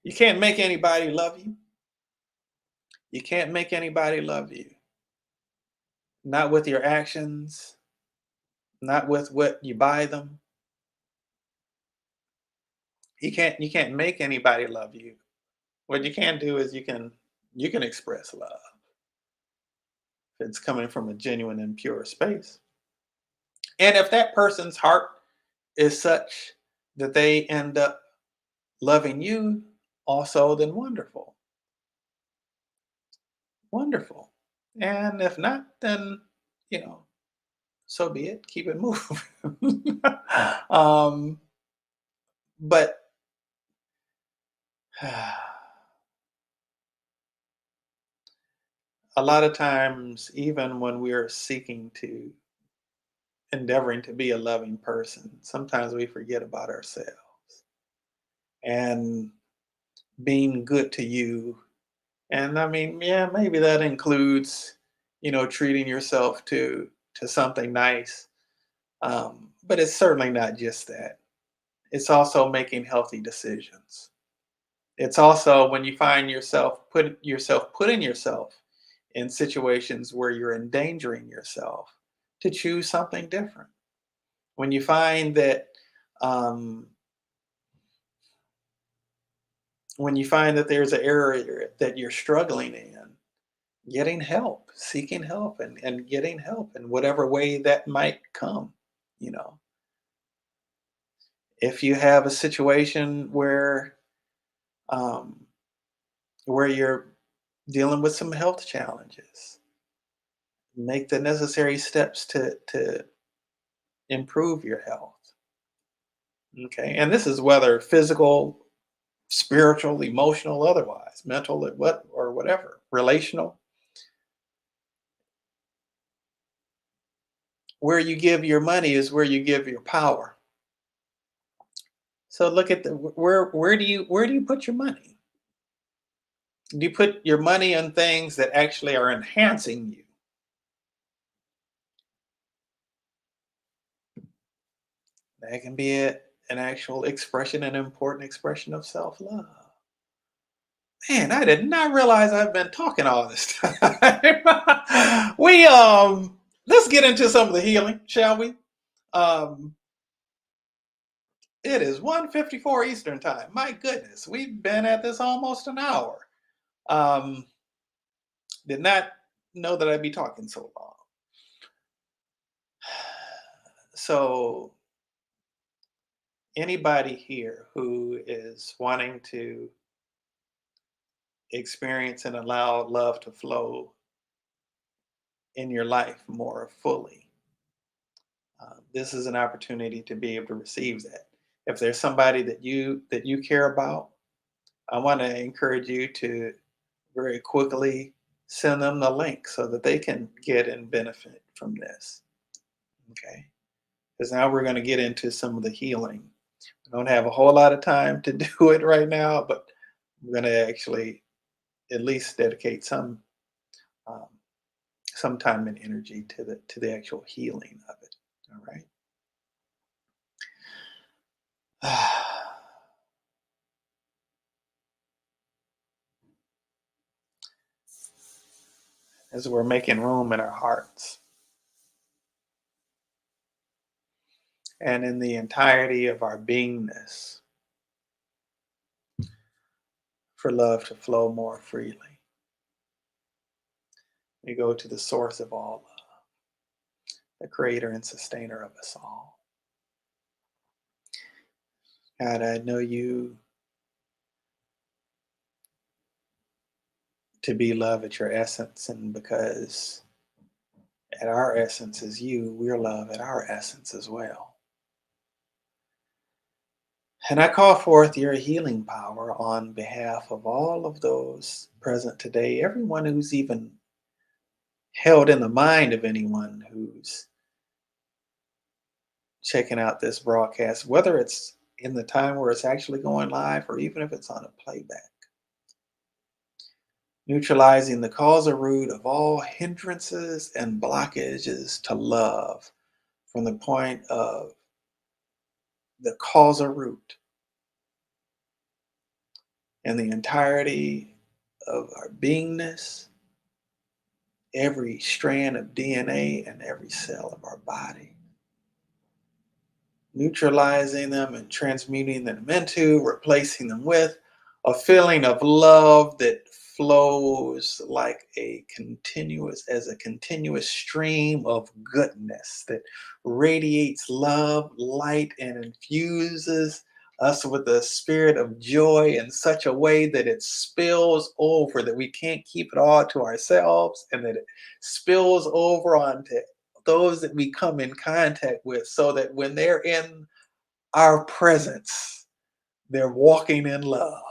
You can't make anybody love you. You can't make anybody love you. Not with your actions, not with what you buy them. You can't make anybody love you. What you can do is you can express love if it's coming from a genuine and pure space. And if that person's heart is such that they end up loving you also, then wonderful. Wonderful. And if not, then you know, so be it. Keep it moving. um, but a lot of times, even when we're seeking to endeavoring to be a loving person, sometimes we forget about ourselves. And being good to you, and I mean, yeah, maybe that includes, treating yourself to something nice. But it's certainly not just that. It's also making healthy decisions. It's also when you find putting yourself in situations where you're endangering yourself, to choose something different. When you find that um, there's an area that you're struggling in, getting help, seeking help, and getting help in whatever way that might come. You know, if you have a situation um, where you're dealing with some health challenges, make the necessary steps to improve your health. Okay, and this is whether physical, spiritual, emotional, otherwise, mental, or whatever, relational. Where you give your money is where you give your power. So look at where do you put your money? Do you put your money on things that actually are enhancing you? That can be an actual expression, an important expression of self-love. Man, I did not realize I've been talking all this time. We let's get into some of the healing, shall we? Um it is 1:54 Eastern time. My goodness, we've been at this almost an hour. Um did not know that I'd be talking so long. So anybody here who is wanting to experience and allow love to flow in your life more fully, this is an opportunity to be able to receive that. If there's somebody that you care about, I want to encourage you to very quickly send them the link so that they can get and benefit from this. Okay, because now we're going to get into some of the healing. We don't have a whole lot of time to do it right now, but we're going to actually at least dedicate um, some time and energy to the actual healing of it. All right. as we're making room in our hearts and in the entirety of our beingness for love to flow more freely. We go to the source of all love, the creator and sustainer of us all. God, I know you to be love at your essence, and because at our essence is you, we're love at our essence as well. And I call forth your healing power on behalf of all of those present today, everyone who's even held in the mind of anyone who's checking out this broadcast, whether it's in the time where it's actually going live or even if it's on a playback. Neutralizing the causal root of all hindrances and blockages to love from the point of the causal root and the entirety of our beingness, every strand of DNA and every cell of our body. Neutralizing them and transmuting them into, replacing them with a feeling of love that flows like a continuous stream of goodness that radiates love, light, and infuses us with the spirit of joy in such a way that it spills over, that we can't keep it all to ourselves, and that it spills over onto those that we come in contact with, so that when they're in our presence, they're walking in love.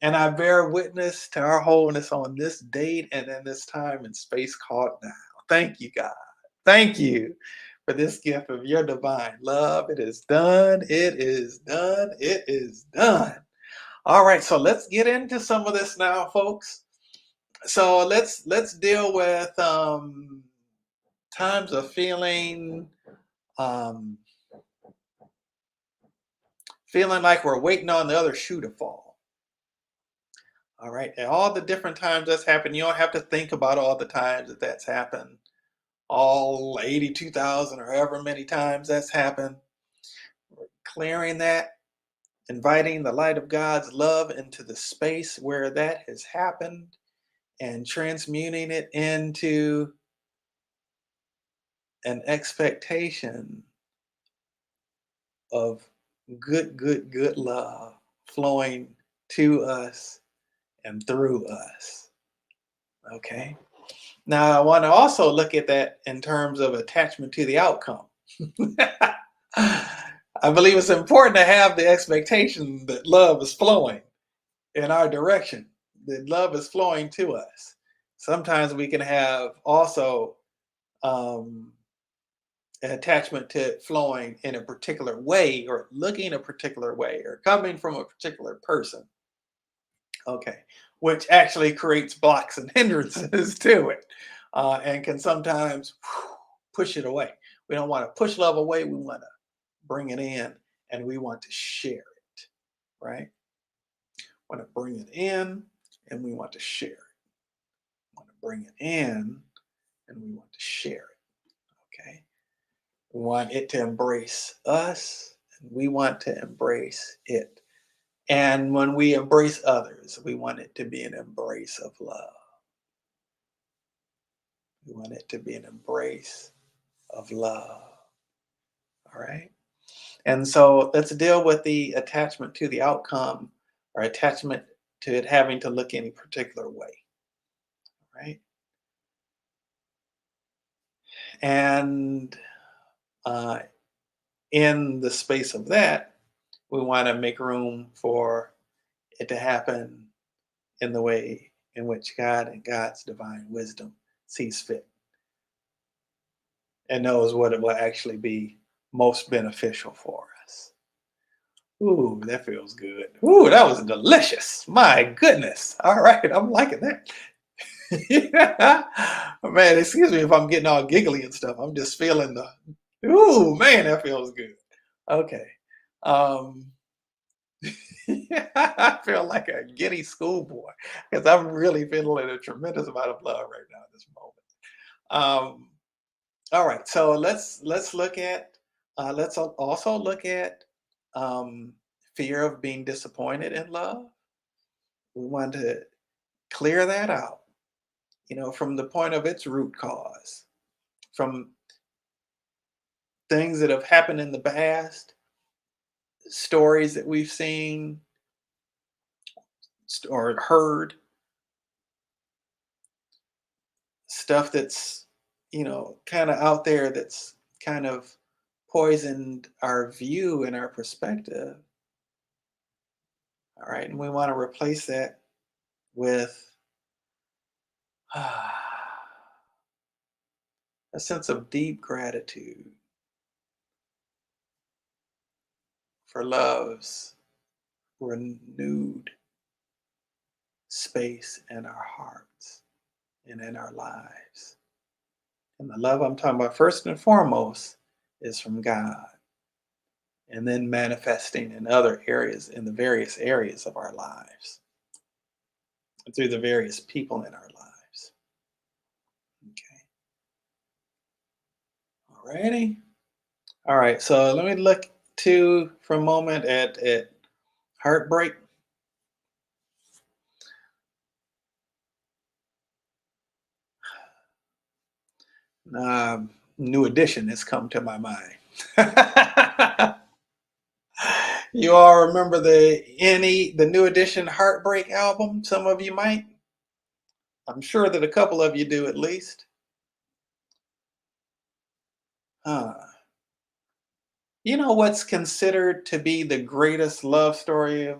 And I bear witness to our wholeness on this date and in this time and space called now. Thank you, God. Thank you for this gift of your divine love. It is done. It is done. It is done. All right, so let's get into some of this now, folks. So let's deal with times of feeling feeling like we're waiting on the other shoe to fall. All right, and all the different times that's happened, you don't have to think about all the times that that's happened, all 82,000 or however many times that's happened. We're clearing that, inviting the light of God's love into the space where that has happened, and transmuting it into an expectation of good love flowing to us and through us. Okay. Now, I want to also look at that in terms of attachment to the outcome. I believe it's important to have the expectation that love is flowing in our direction, that love is flowing to us. Sometimes we can have also an attachment to it flowing in a particular way, or looking a particular way, or coming from a particular person. Okay, which actually creates blocks and hindrances to it, and can sometimes push it away. We don't want to push love away. We want to bring it in, and we want to share it, right? Want to bring it in, and we want to share it. Want to bring it in, and we want to share it. Okay, we want it to embrace us, and we want to embrace it. And when we embrace others, we want it to be an embrace of love. We want it to be an embrace of love. All right. And so let's deal with the attachment to the outcome, or attachment to it having to look any particular way. Right. And in the space of that, we want to make room for it to happen in the way in which God and God's divine wisdom sees fit, and knows what it will actually be most beneficial for us. Ooh, that feels good. Ooh, that was delicious. My goodness. All right, I'm liking that. Yeah. Man, excuse me if I'm getting all giggly and stuff. I'm just feeling the, ooh, man, that feels good. Okay. Um, I feel like a giddy schoolboy because I'm really feeling a tremendous amount of love right now at this moment. Um, all right, so let's look at also look at um, fear of being disappointed in love. We want to clear that out, from the point of its root cause, from things that have happened in the past, stories that we've seen or heard, stuff that's, kind of out there that's kind of poisoned our view and our perspective. All right. And we want to replace that with a sense of deep gratitude for love's renewed space in our hearts and in our lives. And the love I'm talking about, first and foremost, is from God, and then manifesting in other areas, in the various areas of our lives, and through the various people in our lives. Okay. Alrighty. All right. So let me look for a moment at heartbreak. New edition has come to my mind. You all remember the New Edition Heartbreak album? Some of you might. I'm sure that a couple of you do at least. Huh. You know what's considered to be the greatest love story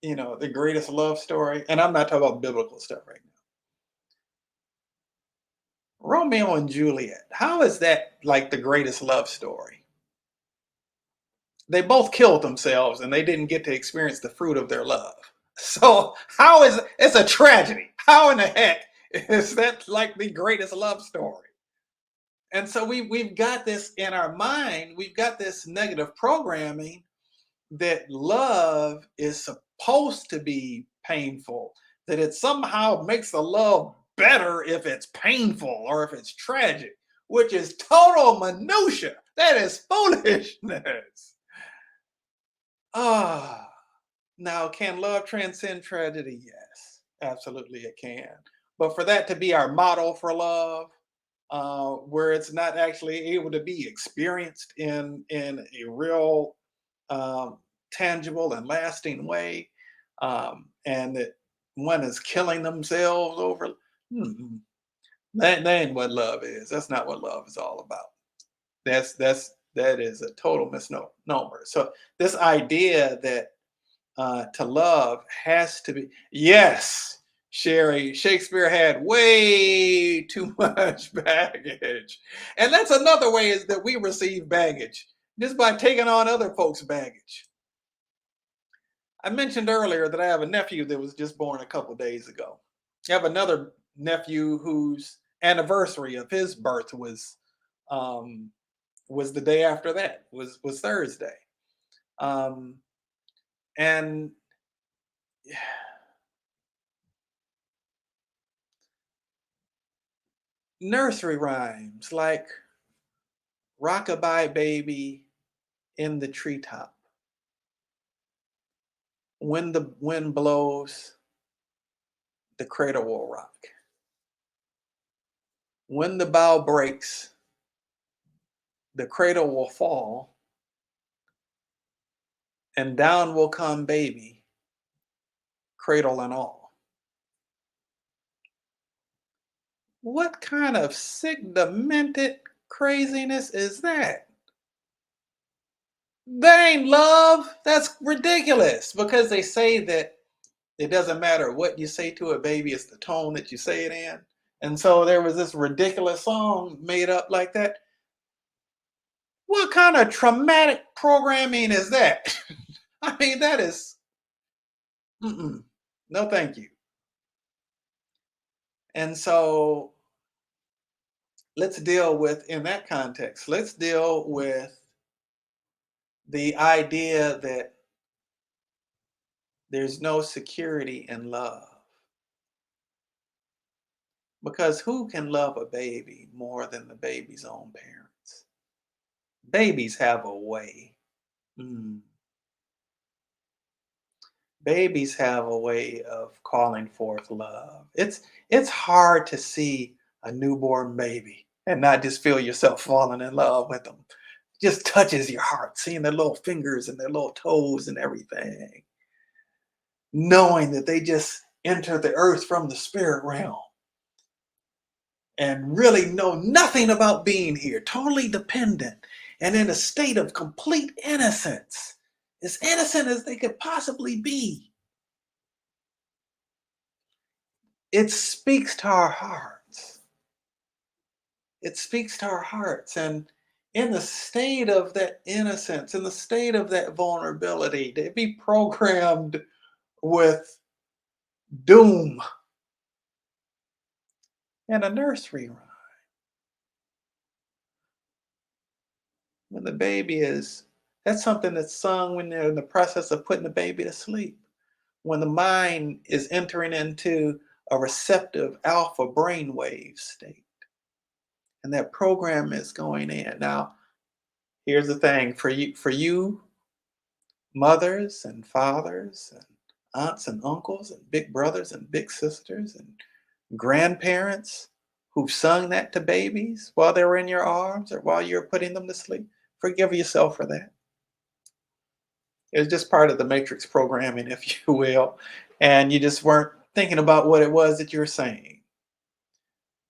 the greatest love story? And I'm not talking about biblical stuff right now. Romeo and Juliet. How is that like the greatest love story? They both killed themselves and they didn't get to experience the fruit of their love. So how is it's a tragedy? How in the heck is that like the greatest love story? And so we've got this in our mind, we've got this negative programming that love is supposed to be painful, that it somehow makes the love better if it's painful or if it's tragic, which is total minutia. That is foolishness. Ah, now can love transcend tragedy? Yes, absolutely it can. But for that to be our model for love, where it's not actually able to be experienced in a real um, tangible and lasting way, and that one is killing themselves over. mm, that ain't what love is. That's not what love is all about. That is a total misnomer. So this idea that to love has to be, yes, Sherry, Shakespeare had way too much baggage. And that's another way is that we receive baggage just by taking on other folks' baggage. I mentioned earlier that I have a nephew that was just born a couple days ago. I have another nephew whose anniversary of his birth um, was the day after that, was Thursday. Um, and nursery rhymes like Rockabye Baby in the Treetop. When the wind blows, the cradle will rock. When the bough breaks, the cradle will fall, and down will come baby, cradle and all. What kind of sick, demented craziness is that? That ain't love. That's ridiculous because they say that it doesn't matter what you say to a baby, it's the tone that you say it in. And so there was this ridiculous song made up like that. What kind of traumatic programming is that? I mean, that is, no, thank you. And so let's deal with, in that context, let's deal with the idea that there's no security in love. Because who can love a baby more than the baby's own parents? Babies have a way. Mm. Babies have a way of calling forth love. It's hard to see a newborn baby and not just feel yourself falling in love with them. Just touches your heart, seeing their little fingers and their little toes and everything, knowing that they just enter the earth from the spirit realm and really know nothing about being here, totally dependent and in a state of complete innocence, as innocent as they could possibly be. It speaks to our hearts. It speaks to our hearts. And in the state of that innocence, in the state of that vulnerability, to be programmed with doom and a nursery rhyme. When the baby is, that's something that's sung when they're in the process of putting the baby to sleep. When the mind is entering into a receptive alpha brainwave state. And that program is going in. Now, here's the thing for you mothers and fathers and aunts and uncles and big brothers and big sisters and grandparents who've sung that to babies while they were in your arms or while you're putting them to sleep, forgive yourself for that. It's just part of the matrix programming, if you will, and you just weren't thinking about what it was that you're saying.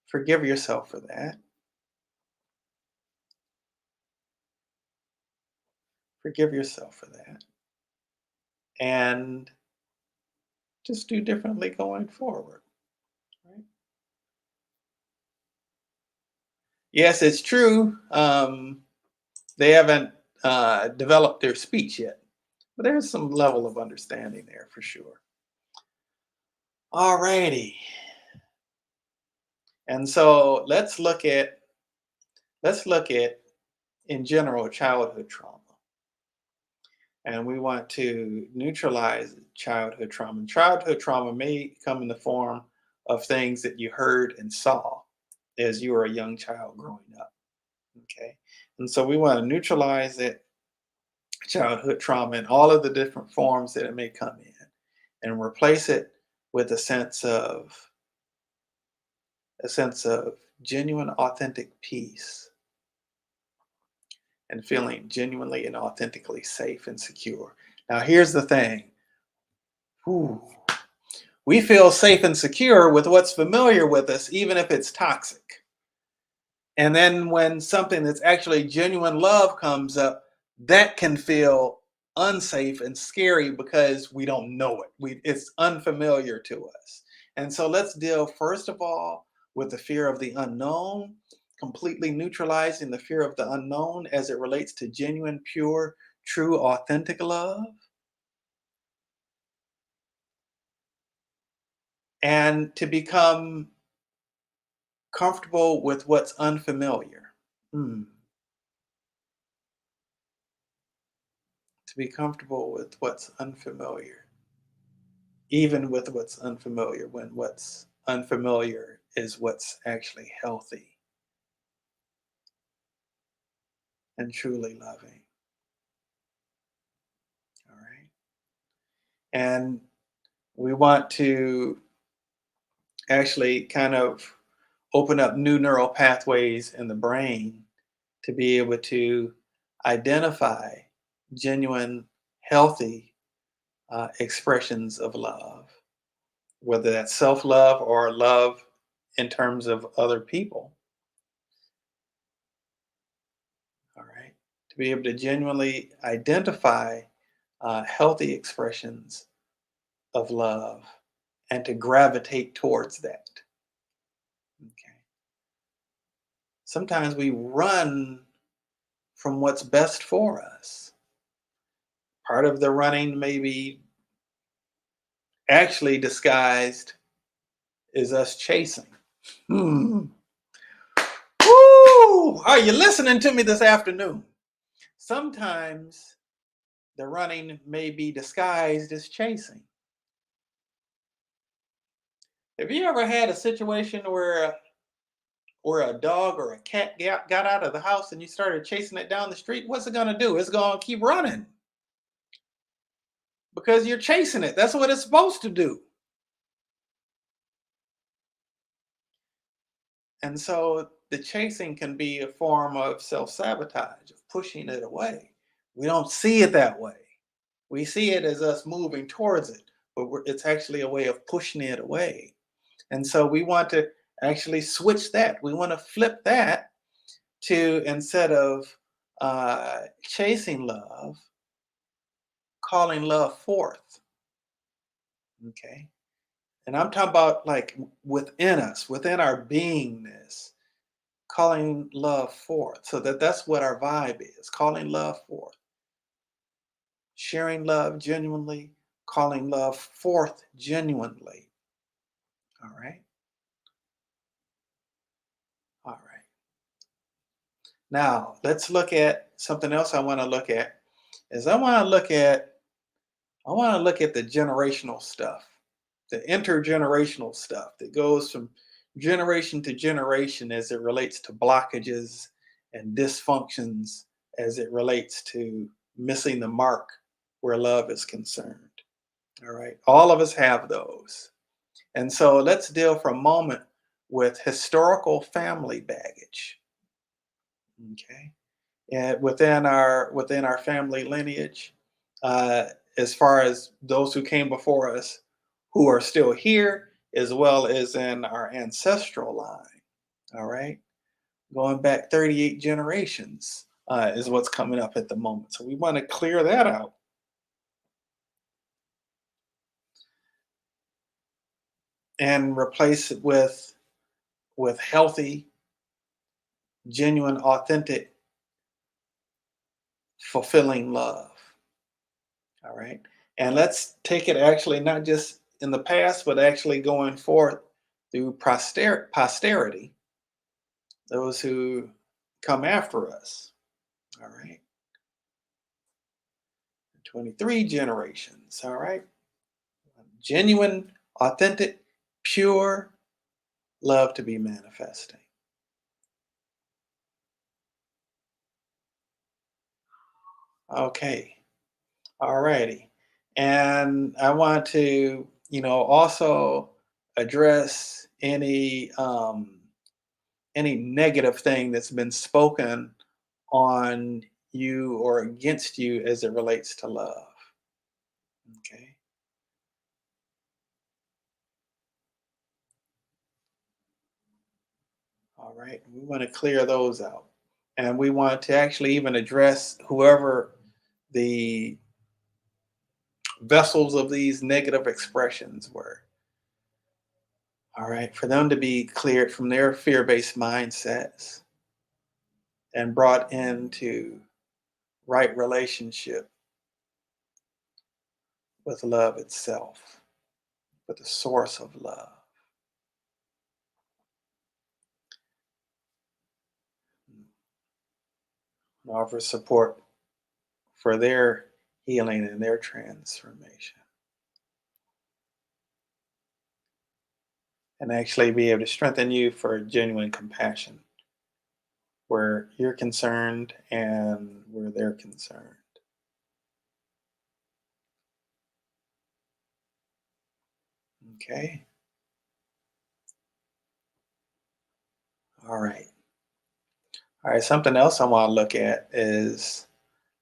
Forgive yourself for that. Forgive yourself for that. And just do differently going forward. Right? Yes, it's true. They haven't developed their speech yet, but there's some level of understanding there for sure. Alrighty, and so let's look at in general childhood trauma, and we want to neutralize childhood trauma. And childhood trauma may come in the form of things that you heard and saw as you were a young child growing up. Okay, and so we want to neutralize it childhood trauma in all of the different forms that it may come in and replace it with a sense of genuine authentic peace and feeling genuinely and authentically safe and secure. Now here's the thing. Ooh, we feel safe and secure with what's familiar with us even if it's toxic. And then when something that's actually genuine love comes up, that can feel unsafe and scary because we don't know it. It's unfamiliar to us. And so let's deal first of all with the fear of the unknown, completely neutralizing the fear of the unknown as it relates to genuine, pure, true, authentic love. And to become comfortable with what's unfamiliar. Hmm. To be comfortable with what's unfamiliar, even with what's unfamiliar, when what's unfamiliar is what's actually healthy and truly loving. All right. And we want to actually kind of open up new neural pathways in the brain to be able to identify genuine, healthy expressions of love, whether that's self love or love in terms of other people. All right. To be able to genuinely identify healthy expressions of love and to gravitate towards that. Okay. Sometimes we run from what's best for us. Part of the running may be actually disguised as us chasing. Hmm. Woo! Are you listening to me this afternoon? Sometimes the running may be disguised as chasing. Have you ever had a situation where a dog or a cat got out of the house and you started chasing it down the street? What's it gonna do? It's gonna keep running because you're chasing it. That's what it's supposed to do. And so the chasing can be a form of self-sabotage, of pushing it away. We don't see it that way. We see it as us moving towards it, but it's actually a way of pushing it away. And so we want to actually switch that. We want to flip that to, instead of chasing love, calling love forth. Okay. And I'm talking about like within us, within our beingness, calling love forth. So that's what our vibe is, calling love forth, sharing love genuinely, calling love forth genuinely. All right. All right. Now let's look at something else I want to look at is I want to look at the generational stuff, the intergenerational stuff that goes from generation to generation as it relates to blockages and dysfunctions, as it relates to missing the mark where love is concerned. All right. All of us have those. And so let's deal for a moment with historical family baggage. Okay. And within our family lineage, uh, as far as those who came before us, who are still here, as well as in our ancestral line. All right, going back 38 generations is what's coming up at the moment. So we want to clear that out and replace it with healthy, genuine, authentic, fulfilling love. All right. And let's take it actually not just in the past, but actually going forth through posterity, those who come after us. All right. 23 generations. All right. Genuine, authentic, pure love to be manifesting. Okay. All righty. And I want to, also address any negative thing that's been spoken on you or against you as it relates to love. Okay. All right. We want to clear those out. And we want to actually even address whoever the vessels of these negative expressions were. All right. For them to be cleared from their fear based mindsets and brought into right relationship with love itself, with the source of love. And offer support for their healing and their transformation. And actually be able to strengthen you for genuine compassion where you're concerned and where they're concerned. Okay. All right. All right. Something else I want to look at is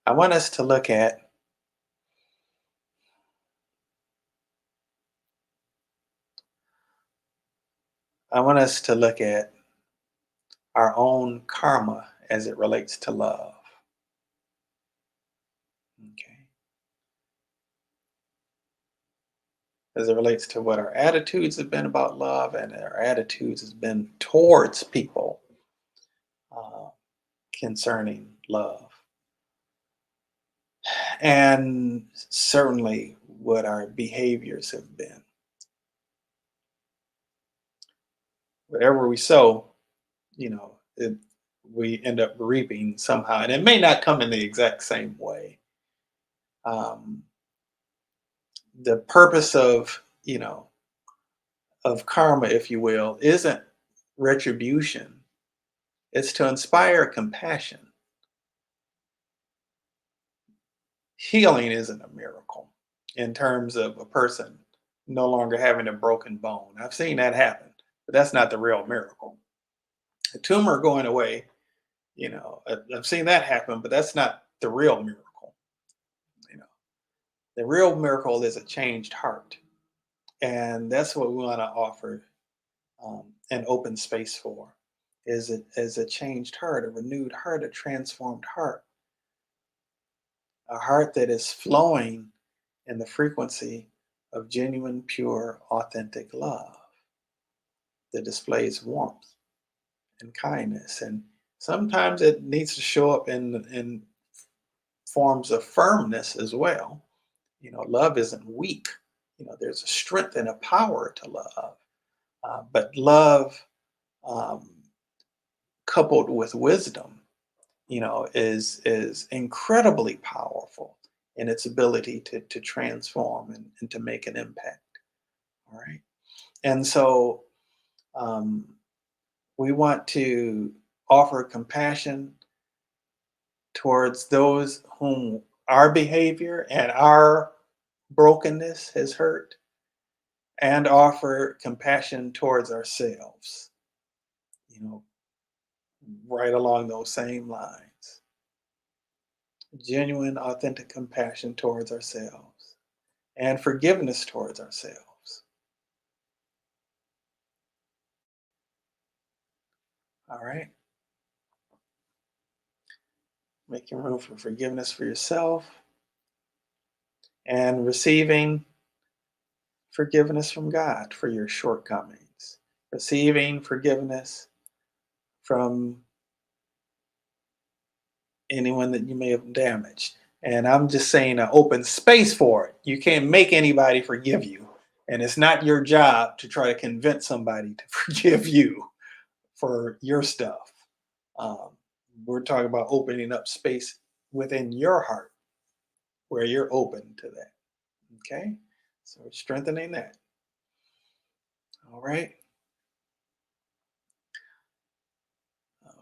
I want us to look at I want us to look at our own karma as it relates to love. Okay. As it relates to what our attitudes have been about love and our attitudes has been towards people uh, concerning love. And certainly what our behaviors have been. Whatever we sow, we end up reaping somehow. And it may not come in the exact same way. Um, the purpose of, of karma, if you will, isn't retribution. It's to inspire compassion. Healing isn't a miracle in terms of a person no longer having a broken bone. I've seen that happen, but that's not the real miracle. A tumor going away, I've seen that happen, but that's not the real miracle. You know, the real miracle is a changed heart, and that's what we want to offer an open space for. Is a changed heart, a renewed heart, a transformed heart, a heart that is flowing in the frequency of genuine, pure, authentic love that displays warmth and kindness. And sometimes it needs to show up in forms of firmness as well. Love isn't weak. There's a strength and a power to love. But love, um, coupled with wisdom, is incredibly powerful in its ability to transform and to make an impact. All right. And so um, we want to offer compassion towards those whom our behavior and our brokenness has hurt, and offer compassion towards ourselves, you know, right along those same lines. Genuine, authentic compassion towards ourselves and forgiveness towards ourselves. All right. Making room for forgiveness for yourself and receiving forgiveness from God for your shortcomings. Receiving forgiveness from anyone that you may have damaged. And I'm just saying an open space for it. You can't make anybody forgive you. And it's not your job to try to convince somebody to forgive you for your stuff. Um, we're talking about opening up space within your heart where you're open to that. Okay? So we're strengthening that. All right.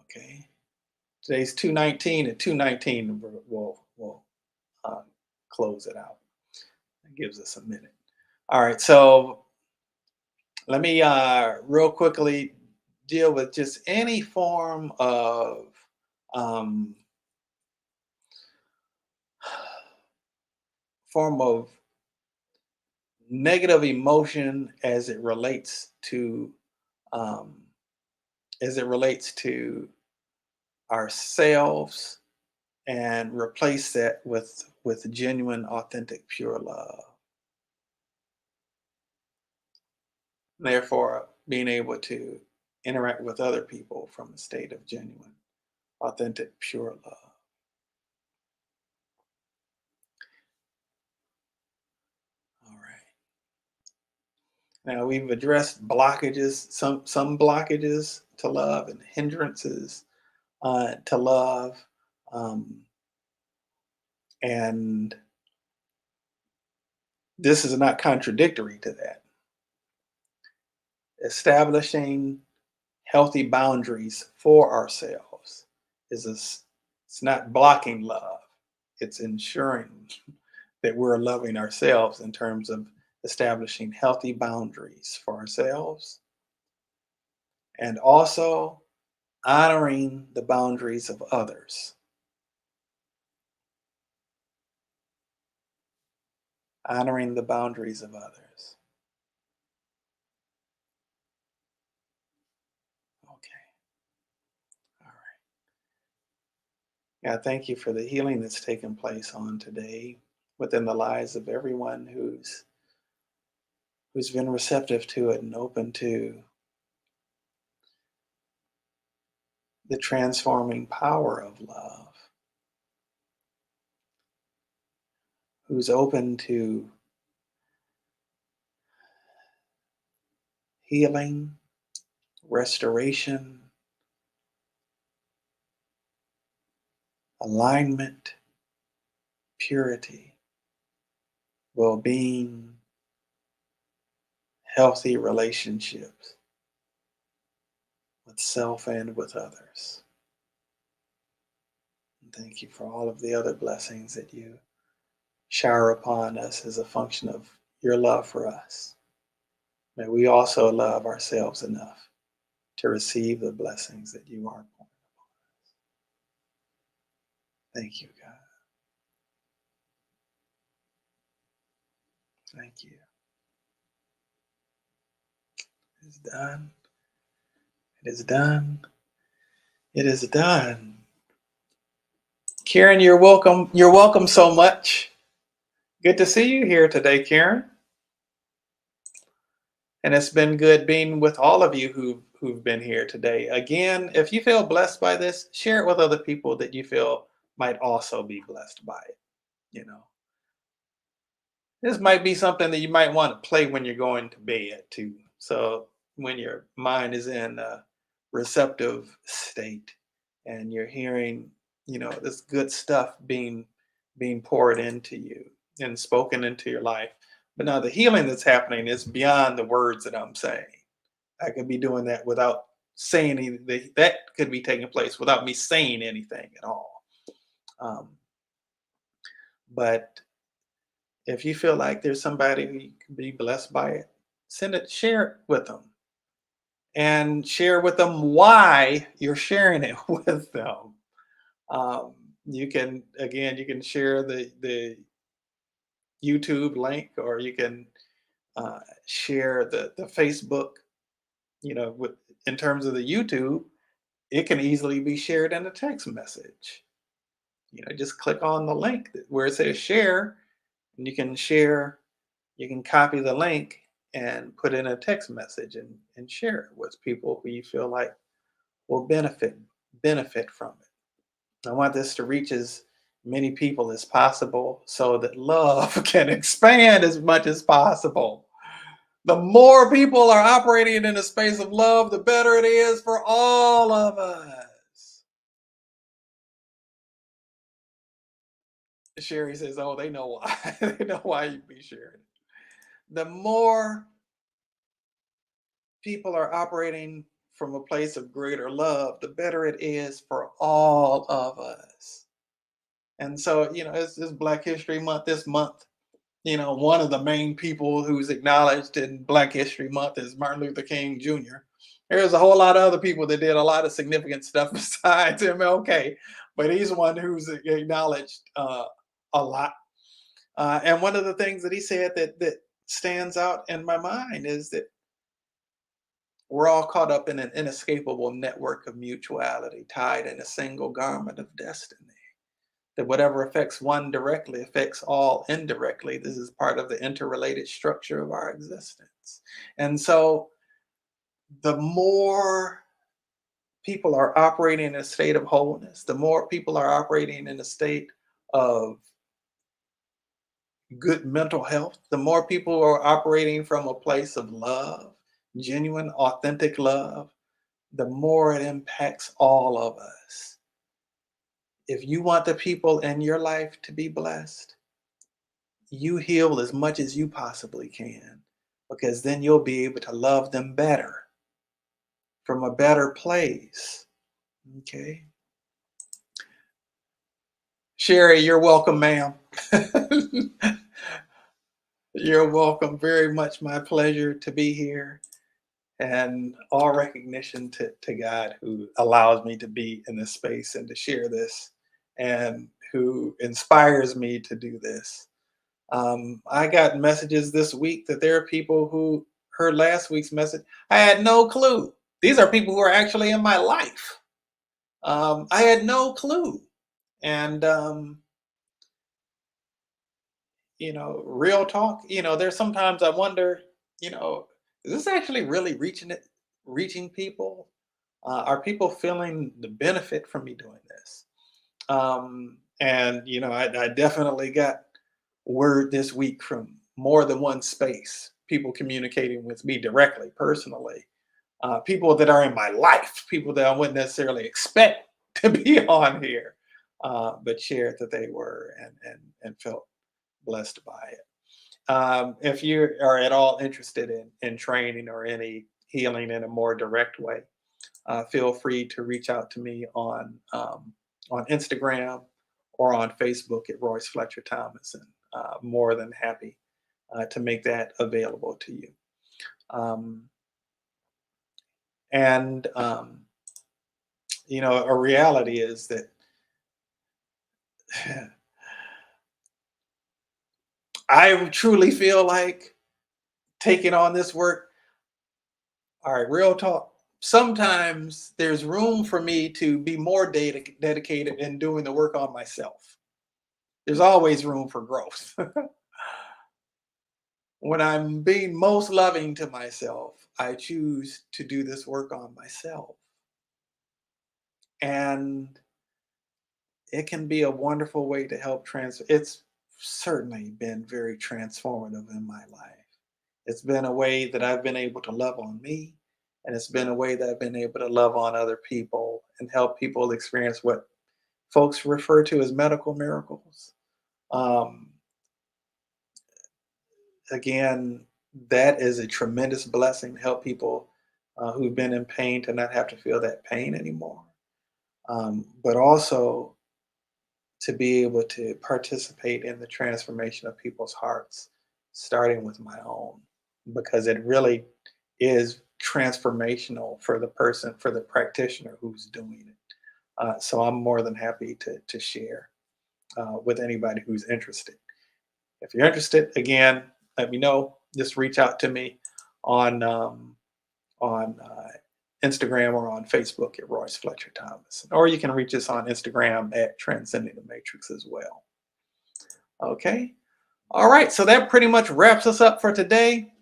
Okay. Today's 219, and 219 will uh, close it out. It gives us a minute. All right. So let me real quickly deal with just any um, form of negative emotion um, as it relates to ourselves, and replace that with genuine, authentic, pure love. Therefore, being able to interact with other people from a state of genuine, authentic, pure love. All right. Now we've addressed blockages, some blockages to love and hindrances to love, um, and this is not contradictory to that. Establishing healthy boundaries for ourselves it's not blocking love. It's ensuring that we're loving ourselves in terms of establishing healthy boundaries for ourselves, and also honoring the boundaries of others. Honoring the boundaries of others. Okay. All right. Yeah, thank you for the healing that's taken place on today within the lives of everyone who's been receptive to it and open to the transforming power of love, who's open to healing, restoration, alignment, purity, well being, healthy relationships with self and with others. And thank you for all of the other blessings that you shower upon us as a function of your love for us. May we also love ourselves enough to receive the blessings that you are pouring. Thank you, God. Thank you. It is done. It is done. It is done. Karen, you're welcome. You're welcome so much. Good to see you here today, Karen. And it's been good being with all of you who've been here today. Again, if you feel blessed by this, share it with other people that you feel might also be blessed by it. You know, this might be something that you might want to play when you're going to bed too. So when your mind is in a receptive state and you're hearing, this good stuff being poured into you and spoken into your life. But now the healing that's happening is beyond the words that I'm saying. I could be doing that without saying anything. That could be taking place without me saying anything at all. Um, but if you feel like there's somebody who can be blessed by it, share it with them, and share with them why you're sharing it with them. Um, you can share the YouTube link, or you can share the Facebook. With in terms of the YouTube, it can easily be shared in a text message. Just click on the link where it says share, and you can share. You can copy the link and put in a text message and share it with people who you feel like will benefit from it. I want this to reach as many people as possible so that love can expand as much as possible. The more people are operating in a space of love, the better it is for all of us. Sherry says, "Oh, they know why. They know why you be sharing." The more people are operating from a place of greater love, the better it is for all of us. And so, it's Black History Month this month. One of the main people who's acknowledged in Black History Month is Martin Luther King Jr. There's a whole lot of other people that did a lot of significant stuff besides MLK, but he's one who's acknowledged a lot. And one of the things that he said that stands out in my mind is that we're all caught up in an inescapable network of mutuality, tied in a single garment of destiny. That whatever affects one directly affects all indirectly. This is part of the interrelated structure of our existence. And so the more people are operating in a state of wholeness, the more people are operating in a state of good mental health, the more people are operating from a place of love, genuine, authentic love, the more it impacts all of us. If you want the people in your life to be blessed, you heal as much as you possibly can, because then you'll be able to love them better from a better place. Okay. Sherry, you're welcome, ma'am. You're welcome. Very much my pleasure to be here. And all recognition to God, who allows me to be in this space and to share this, and who inspires me to do this. I got messages this week that there are people who heard last week's message. I had no clue. These are people who are actually in my life. I had no clue. And, real talk, there's sometimes I wonder, is this actually really reaching people? Are people feeling the benefit from me doing this? And, I definitely got word this week from more than one space, people communicating with me directly, personally, people that are in my life, people that I wouldn't necessarily expect to be on here, but shared that they were and felt blessed by it. if you are at all interested in training or any healing in a more direct way, feel free to reach out to me on Instagram or on Facebook at Royce Fletcher Thomason. More than happy to make that available to you. Um, and a reality is that I truly feel like taking on this work. All right, real talk. Sometimes there's room for me to be more dedicated in doing the work on myself. There's always room for growth. When I'm being most loving to myself, I choose to do this work on myself. And it can be a wonderful way to help it's certainly been very transformative in my life. It's been a way that I've been able to love on me, and it's been a way that I've been able to love on other people and help people experience what folks refer to as medical miracles. Um, Again, that is a tremendous blessing to help people who've been in pain to not have to feel that pain anymore. But also to be able to participate in the transformation of people's hearts, starting with my own, because it really is transformational for the person, for the practitioner who's doing it. So I'm more than happy to share with anybody who's interested. If you're interested, again, let me know. Just reach out to me on Instagram or on Facebook at Royce Fletcher Thomason, or you can reach us on Instagram at Transcending the Matrix as well. Okay. All right. So that pretty much wraps us up for today.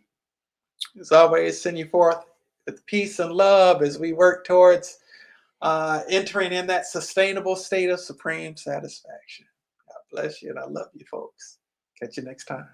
As always, send you forth with peace and love as we work towards entering in that sustainable state of supreme satisfaction. God bless you, and I love you, folks. Catch you next time.